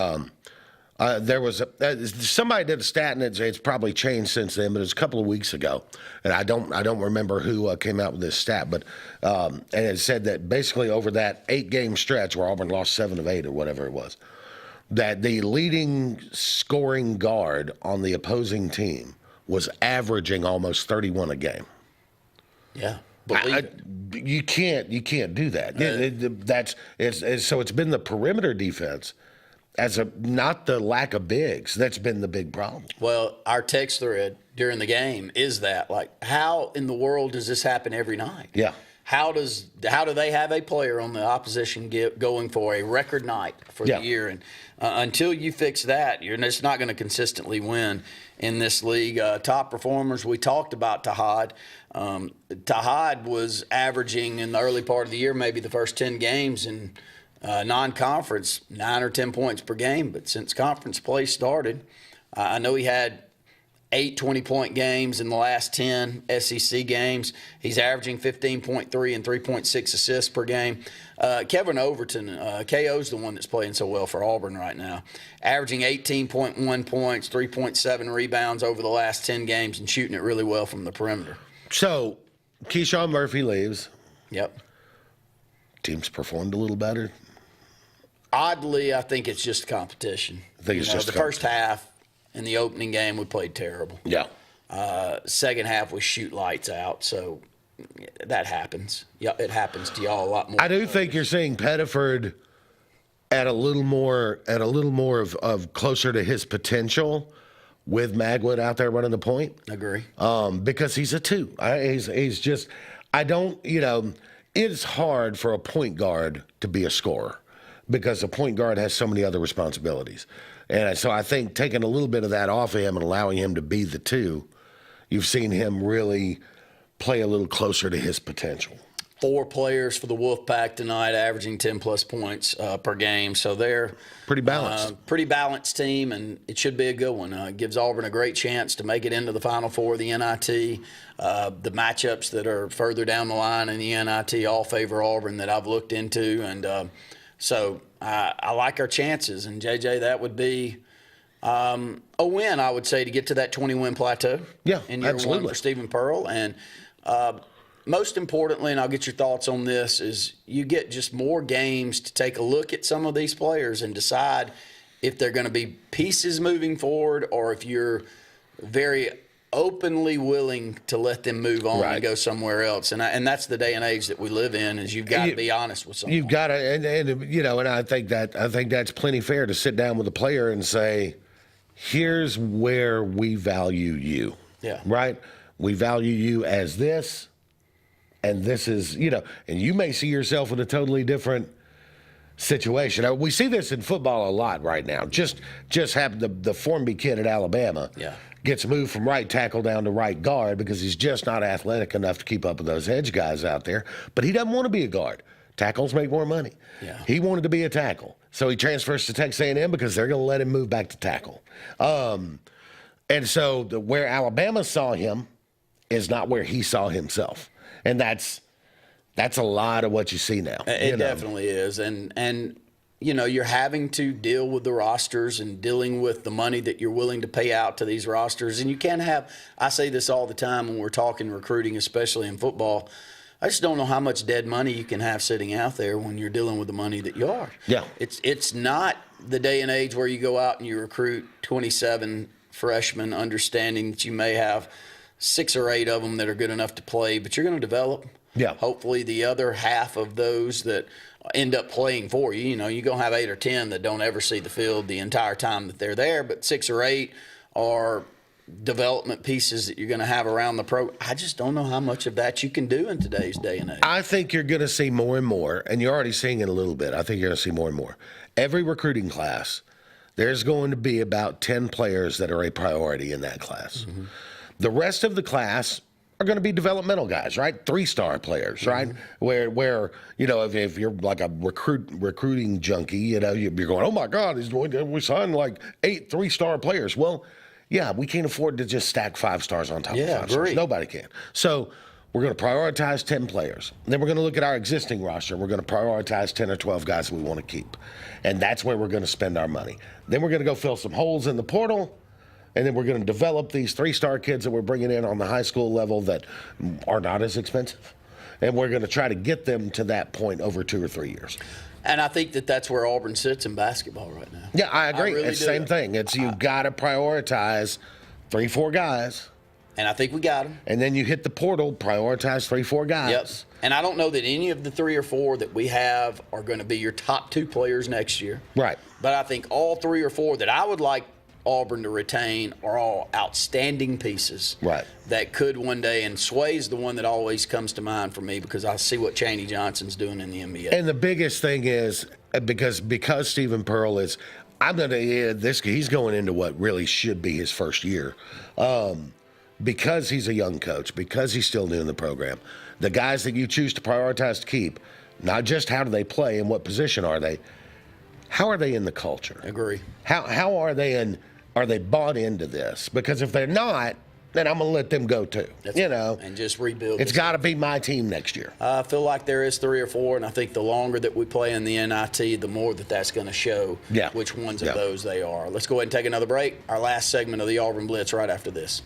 there was somebody did a stat, and it's probably changed since then, but it was a couple of weeks ago. And I don't remember who came out with this stat, but and it said that basically over that 8-game stretch where Auburn lost 7 of 8 or whatever it was, that the leading scoring guard on the opposing team was averaging almost 31 a game. Yeah. You can't do that. So it's been the perimeter defense not the lack of bigs. That's been the big problem. Well, our text thread during the game is that, like, how in the world does this happen every night? Yeah. How do they have a player on the opposition going for a record night for the year? And until you fix that, you're just not going to consistently win in this league. Top performers, we talked about Tahad. Tahad was averaging in the early part of the year, maybe the first 10 games in non-conference, 9 or 10 points per game. But since conference play started, I know he had 8 20-point games in the last 10 SEC games. He's averaging 15.3 and 3.6 assists per game. Kevin Overton, KO's the one that's playing so well for Auburn right now, averaging 18.1 points, 3.7 rebounds over the last 10 games and shooting it really well from the perimeter. So, Keyshawn Murphy leaves. Yep. Team's performed a little better. Oddly, I think it's just competition. I think it's just the first half. In the opening game, we played terrible. Yeah. Second half, we shoot lights out. So that happens. Yeah, it happens to y'all a lot more. I do think you're seeing Pettiford at a little more of closer to his potential with Magwood out there running the point. Agree. Because he's a 2. He's just. It's hard for a point guard to be a scorer because a point guard has so many other responsibilities. And so I think taking a little bit of that off of him and allowing him to be the 2, you've seen him really play a little closer to his potential. 4 players for the Wolfpack tonight, averaging 10-plus points per game. So they're pretty balanced. Pretty balanced team, and it should be a good one. It gives Auburn a great chance to make it into the Final Four of the NIT. The matchups that are further down the line in the NIT all favor Auburn that I've looked into. And so I like our chances. And, JJ, that would be a win, I would say, to get to that 20-win plateau. Yeah, in year absolutely. one for Stephen Pearl. And most importantly, and I'll get your thoughts on this, is you get just more games to take a look at some of these players and decide if they're going to be pieces moving forward or if you're very openly willing to let them move on and go somewhere else. And that's the day and age that we live in, is you've got to be honest with someone. You've got to, and I think that's plenty fair to sit down with a player and say, here's where we value you. Yeah. Right? We value you as this. And this is, and you may see yourself in a totally different situation. We see this in football a lot right now. Just happened, the Formby kid at Alabama gets moved from right tackle down to right guard because he's just not athletic enough to keep up with those edge guys out there. But he doesn't want to be a guard. Tackles make more money. Yeah. He wanted to be a tackle. So he transfers to Texas A&M because they're going to let him move back to tackle. And so where Alabama saw him is not where he saw himself. And that's a lot of what you see now. It definitely is. And you're having to deal with the rosters and dealing with the money that you're willing to pay out to these rosters. And you can't have, I say this all the time when we're talking recruiting, especially in football, I just don't know how much dead money you can have sitting out there when you're dealing with the money that you are. Yeah. It's not the day and age where you go out and you recruit 27 freshmen, understanding that you may have 6 or 8 of them that are good enough to play, but you're going to develop. Yeah. Hopefully the other half of those that end up playing for you, you're going to have 8 or 10 that don't ever see the field the entire time that they're there, but 6 or 8 are development pieces that you're going to have around the program. I just don't know how much of that you can do in today's day and age. I think you're going to see more and more, and you're already seeing it a little bit. I think you're going to see more and more. Every recruiting class, there's going to be about 10 players that are a priority in that class. Mm-hmm. The rest of the class are going to be developmental guys, right? 3-star players, right? Mm-hmm. Where if you're like a recruiting junkie, you're going, oh my God, we signed like 8 3-star players. Well, yeah, we can't afford to just stack 5 stars on top of 5 stars. Nobody can. So we're going to prioritize 10 players. Then we're going to look at our existing roster. We're going to prioritize 10 or 12 guys that we want to keep. And that's where we're going to spend our money. Then we're going to go fill some holes in the portal. And then we're going to develop these 3-star kids that we're bringing in on the high school level that are not as expensive. And we're going to try to get them to that point over 2 or 3 years. And I think that's where Auburn sits in basketball right now. Yeah, I agree. Really it's the same thing. You've got to prioritize 3-4 guys. And I think we got them. And then you hit the portal, prioritize 3-4 guys. Yep. And I don't know that any of the 3 or 4 that we have are going to be your top 2 players next year. Right. But I think all 3 or 4 that I would like Auburn to retain are all outstanding pieces. Right. That could one day, and Sway's the one that always comes to mind for me because I see what Chaney Johnson's doing in the NBA. And the biggest thing is because Stephen Pearl is, he's going into what really should be his first year. Because he's a young coach, because he's still new in the program, the guys that you choose to prioritize to keep, not just how do they play and what position are they, how are they in the culture? Agree. How are they in? Are they bought into this? Because if they're not, then I'm going to let them go too. And just rebuild. It's got to be my team next year. I feel like there is 3 or 4, and I think the longer that we play in the NIT, the more that's going to show which ones of those they are. Let's go ahead and take another break. Our last segment of the Auburn Blitz right after this.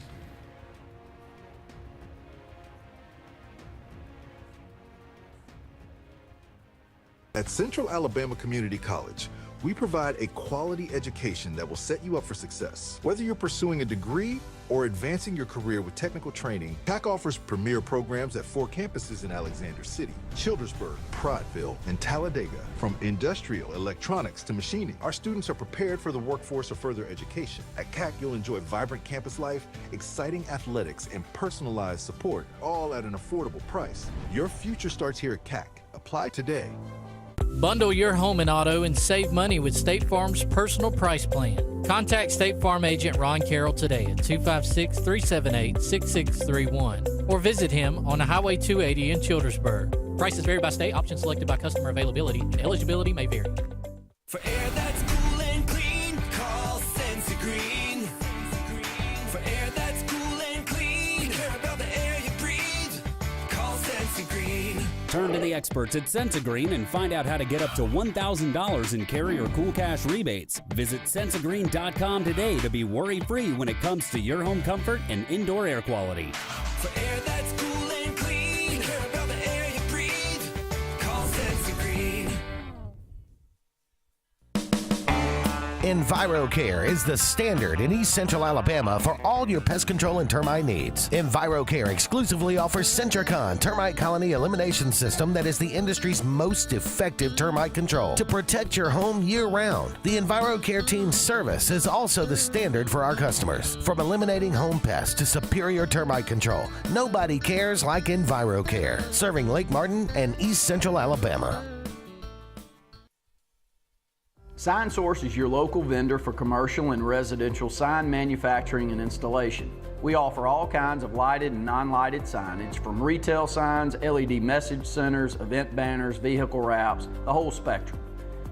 At Central Alabama Community College, we provide a quality education that will set you up for success. Whether you're pursuing a degree or advancing your career with technical training, TAC offers premier programs at 4 campuses in Alexander City, Childersburg, Prattville, and Talladega. From industrial, electronics to machining, our students are prepared for the workforce or further education. At CAC, you'll enjoy vibrant campus life, exciting athletics, and personalized support, all at an affordable price. Your future starts here at CAC. Apply today. Bundle your home and auto and save money with State Farm's personal price plan. Contact State Farm agent Ron Carroll today at 256-378-6631 or visit him on Highway 280 in Childersburg. Prices vary by state. Options selected by customer availability, and eligibility may vary. For air that's cool and clean, call Sensi Green. For air that's cool and clean, care about the air you breathe, call Sensi Green. Turn to the experts at Sensagreen and find out how to get up to $1,000 in carrier cool cash rebates. Visit Sensagreen.com today to be worry-free when it comes to your home comfort and indoor air quality. For air that's cool and clean, care about the air you breathe, call Sensi Green. EnviroCare is the standard in East Central Alabama for all your pest control and termite needs. EnviroCare exclusively offers Centricon termite colony elimination system that is the industry's most effective termite control to protect your home year-round. The EnviroCare team's service is also the standard for our customers. From eliminating home pests to superior termite control, nobody cares like EnviroCare. Serving Lake Martin and East Central Alabama. Sign Source is your local vendor for commercial and residential sign manufacturing and installation. We offer all kinds of lighted and non-lighted signage, from retail signs, LED message centers, event banners, vehicle wraps, the whole spectrum.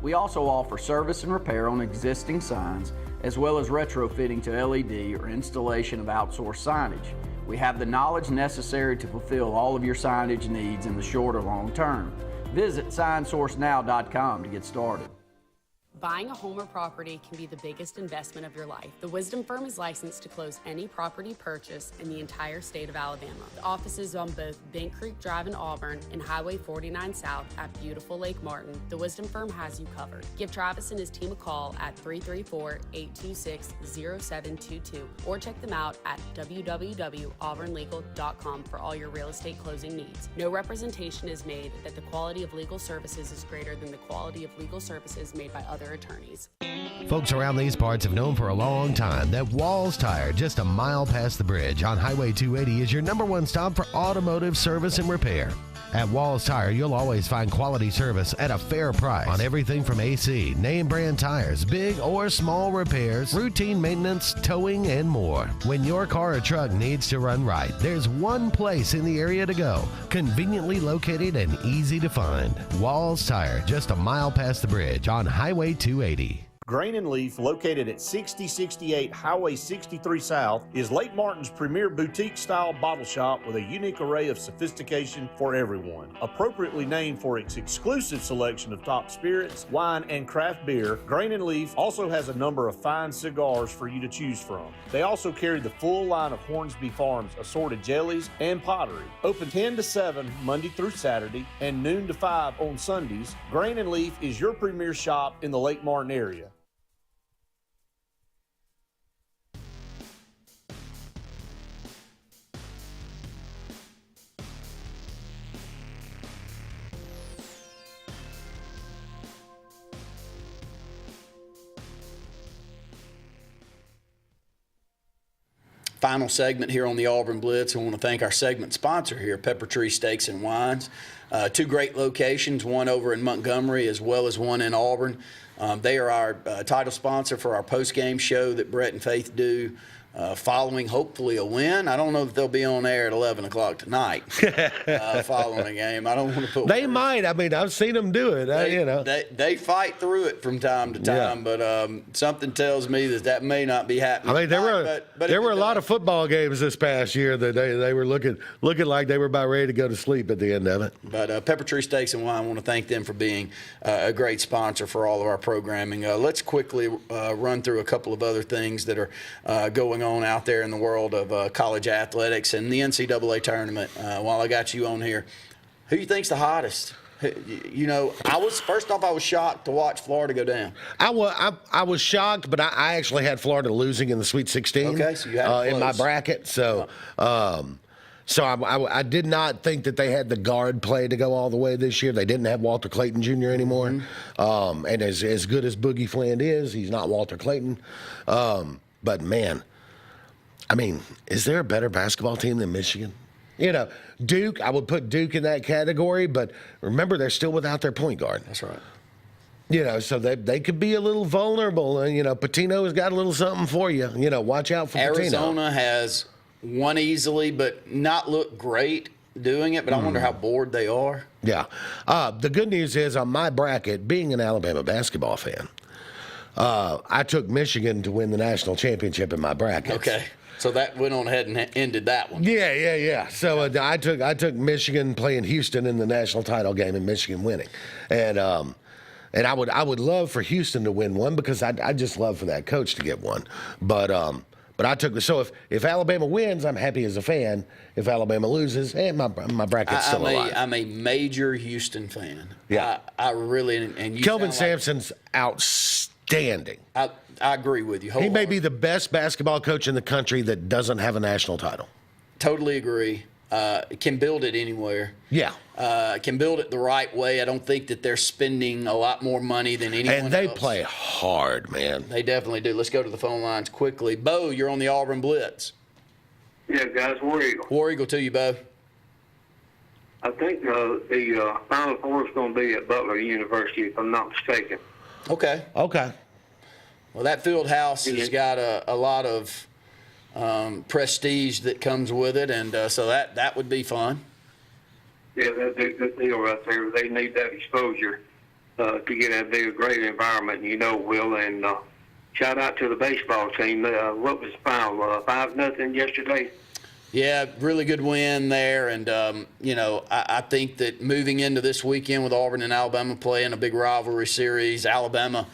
We also offer service and repair on existing signs, as well as retrofitting to LED or installation of outsourced signage. We have the knowledge necessary to fulfill all of your signage needs in the short or long term. Visit signsourcenow.com to get started. Buying a home or property can be the biggest investment of your life. The Wisdom Firm is licensed to close any property purchase in the entire state of Alabama. The offices on both Bent Creek Drive in Auburn and Highway 49 South at beautiful Lake Martin. The Wisdom Firm has you covered. Give Travis and his team a call at 334-826-0722 or check them out at www.auburnlegal.com for all your real estate closing needs. No representation is made that the quality of legal services is greater than the quality of legal services made by other attorneys. Folks around these parts have known for a long time that Walls Tire, just a mile past the bridge on Highway 280, is your #1 stop for automotive service and repair. At Walls Tire, you'll always find quality service at a fair price on everything from AC, name brand tires, big or small repairs, routine maintenance, towing, and more. When your car or truck needs to run right, there's one place in the area to go, conveniently located and easy to find. Walls Tire, just a mile past the bridge on Highway 280. Grain and Leaf, located at 6068 Highway 63 South, is Lake Martin's premier boutique-style bottle shop with a unique array of sophistication for everyone. Appropriately named for its exclusive selection of top spirits, wine, and craft beer, Grain and Leaf also has a number of fine cigars for you to choose from. They also carry the full line of Hornsby Farms assorted jellies and pottery. Open 10 to 7 Monday through Saturday and noon to 5 on Sundays, Grain and Leaf is your premier shop in the Lake Martin area. Final segment here on the Auburn Blitz. I want to thank our segment sponsor here, Pepper Tree Steaks and Wines. Two great locations, one over in Montgomery as well as one in Auburn. They are our title sponsor for our post-game show that Brett and Faith do. Following hopefully a win. I don't know if they'll be on air at 11 o'clock tonight following a game. I don't want to put They might. I mean, I've seen them do it. They fight through it from time to time, but something tells me that may not be happening. I mean, there were a lot of football games this past year that they were looking like they were about ready to go to sleep at the end of it. But Pepper Tree Steaks and Wine, I want to thank them for being a great sponsor for all of our programming. Let's quickly run through a couple of other things that are going on out there in the world of college athletics and the NCAA tournament. While I got you on here, who do you think's the hottest? You know, I was shocked to watch Florida go down. I was shocked, but I actually had Florida losing in the Sweet 16. Okay, so you had it in my close. bracket. So, I did not think that they had the guard play to go all the way this year. They didn't have Walter Clayton Jr. anymore. Mm-hmm. And as good as Boogie Flint is, he's not Walter Clayton. But man, I mean, is there a better basketball team than Michigan? You know, Duke, I would put Duke in that category, but remember, they're still without their point guard. That's right. You know, so they could be a little vulnerable. And, you know, Pitino has got a little something for you. You know, watch out for Pitino. Arizona has won easily but not looked great. doing it, but I wonder how bored they are. Yeah. The good news is on my bracket, being an Alabama basketball fan, I took Michigan to win the national championship in my bracket. Okay. So that went on ahead and ended that one. Yeah. So I took Michigan playing Houston in the national title game and Michigan winning. And I would love for Houston to win one because I just love for that coach to get one. But I took so if Alabama wins, I'm happy as a fan. If Alabama loses, my bracket's still alive. I'm a major Houston fan. Yeah. I really and you Kelvin sound like- Sampson's outstanding. I agree with you. He may be the best basketball coach in the country that doesn't have a national title. Totally agree. Can build it anywhere. Yeah. Can build it the right way. I don't think that they're spending a lot more money than anyone else. And they play hard, man. They definitely do. Let's go to the phone lines quickly. Bo, you're on the Auburn Blitz. Yeah, guys, War Eagle. War Eagle to you, Bo. I think the Final Four is going to be at Butler University, if I'm not mistaken. Okay. Well, that field house has got a lot of prestige that comes with it, and so that would be fun. Yeah, that's a good deal right there. They need that exposure to get out there, a great environment, Will. And shout out to the baseball team. What was the final? 5-0 yesterday? Yeah, really good win there, and I think that moving into this weekend with Auburn and Alabama playing a big rivalry series, Alabama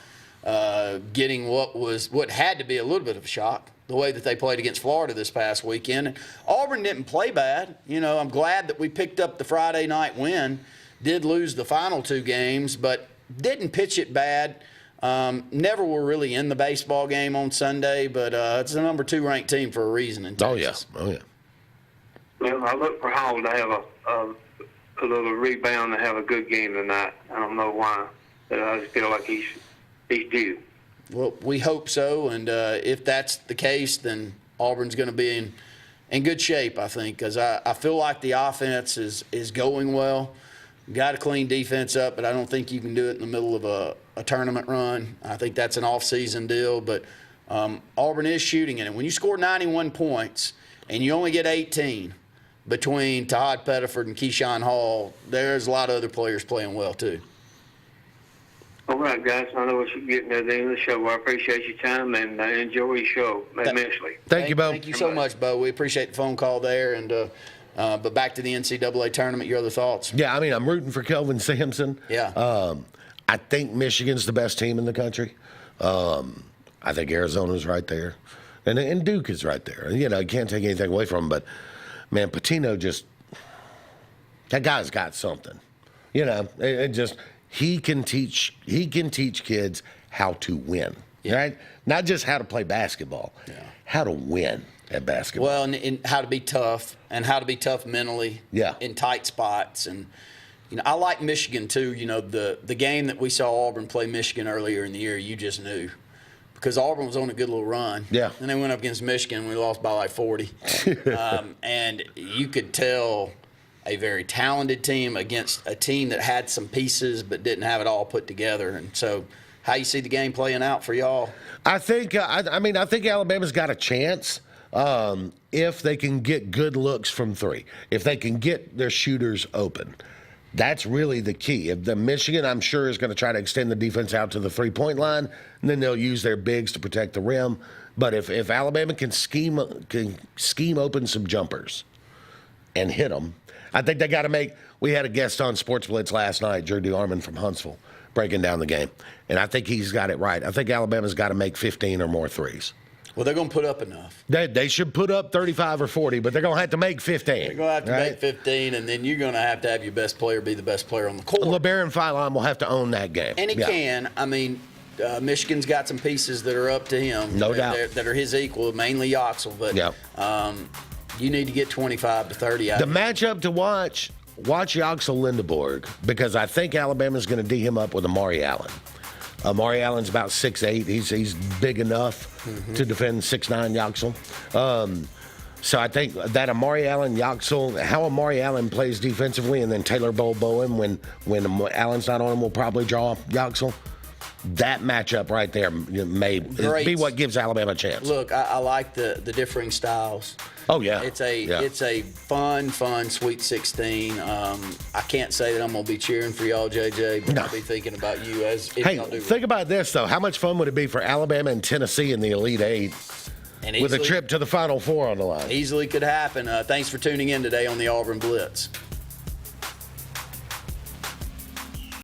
getting what had to be a little bit of a shock, the way that they played against Florida this past weekend. And Auburn didn't play bad. I'm glad that we picked up the Friday night win. Did lose the final 2 games, but didn't pitch it bad. Never were really in the baseball game on Sunday, but it's the number 2 ranked team for a reason in Texas. Oh yeah. Well, I look for Hall to have a little rebound and have a good game tonight. I don't know why, but I just feel like he's due. Well, we hope so, and if that's the case, then Auburn's going to be in good shape, I think, because I feel like the offense is going well. Got a clean defense up, but I don't think you can do it in the middle of a tournament run. I think that's an off-season deal, but Auburn is shooting it. And when you score 91 points and you only get 18 between Todd Pettiford and Keyshawn Hall, there's a lot of other players playing well too. All right, guys. I know what you're getting at the end of the show. I appreciate your time and enjoy your show immensely. Thank you, Bo. Thank you so much, Bo. We appreciate the phone call there. And but back to the NCAA tournament, your other thoughts? Yeah, I mean, I'm rooting for Kelvin Sampson. Yeah. I think Michigan's the best team in the country. I think Arizona's right there. And Duke is right there. You can't take anything away from him. But, man, Patino that guy's got something. He can teach kids how to win, right? Not just how to play basketball, how to win at basketball. Well, and how to be tough mentally in tight spots. And, I like Michigan, too. The game that we saw Auburn play Michigan earlier in the year, you just knew. Because Auburn was on a good little run. Yeah. And they went up against Michigan, and we lost by like 40. And you could tell a very talented team against a team that had some pieces but didn't have it all put together. And so how you see the game playing out for y'all? I think Alabama's got a chance if they can get good looks from 3, if they can get their shooters open. That's really the key. If the Michigan, I'm sure, is going to try to extend the defense out to the 3-point line, and then they'll use their bigs to protect the rim. But if Alabama can scheme open some jumpers and hit them, I think they got to make. We had a guest on Sports Blitz last night, Jordy Arman from Huntsville, breaking down the game, and I think he's got it right. I think Alabama's got to make 15 or more threes. Well, they're going to put up enough. They should put up 35 or 40, but they're going to have to make 15. They're going to have to make 15, and then you're going to have your best player be the best player on the court. LeBaron Philon will have to own that game. And he can. I mean, Michigan's got some pieces that are up to him. No doubt. That are his equal, mainly Yoxel. But you need to get 25 to 30 out of him. The matchup to watch Yoxel Lindeborg, because I think Alabama's going to D him up with Amari Allen. Amari Allen's about 6'8". He's big enough to defend 6'9" Yoxel. So I think that Amari Allen, Yoxel, how Amari Allen plays defensively, and then Taylor Bowen when Allen's not on him will probably draw Yoxel. that matchup right there may be what gives Alabama a chance. Look, I like the differing styles. Oh yeah, it's a fun Sweet 16. I can't say that I'm gonna be cheering for y'all, JJ, but I'll be thinking about you as if y'all do. Think about this though. How much fun would it be for Alabama and Tennessee in the Elite Eight? And with a trip to the Final Four on the line. Easily could happen. Thanks for tuning in today on the Auburn Blitz.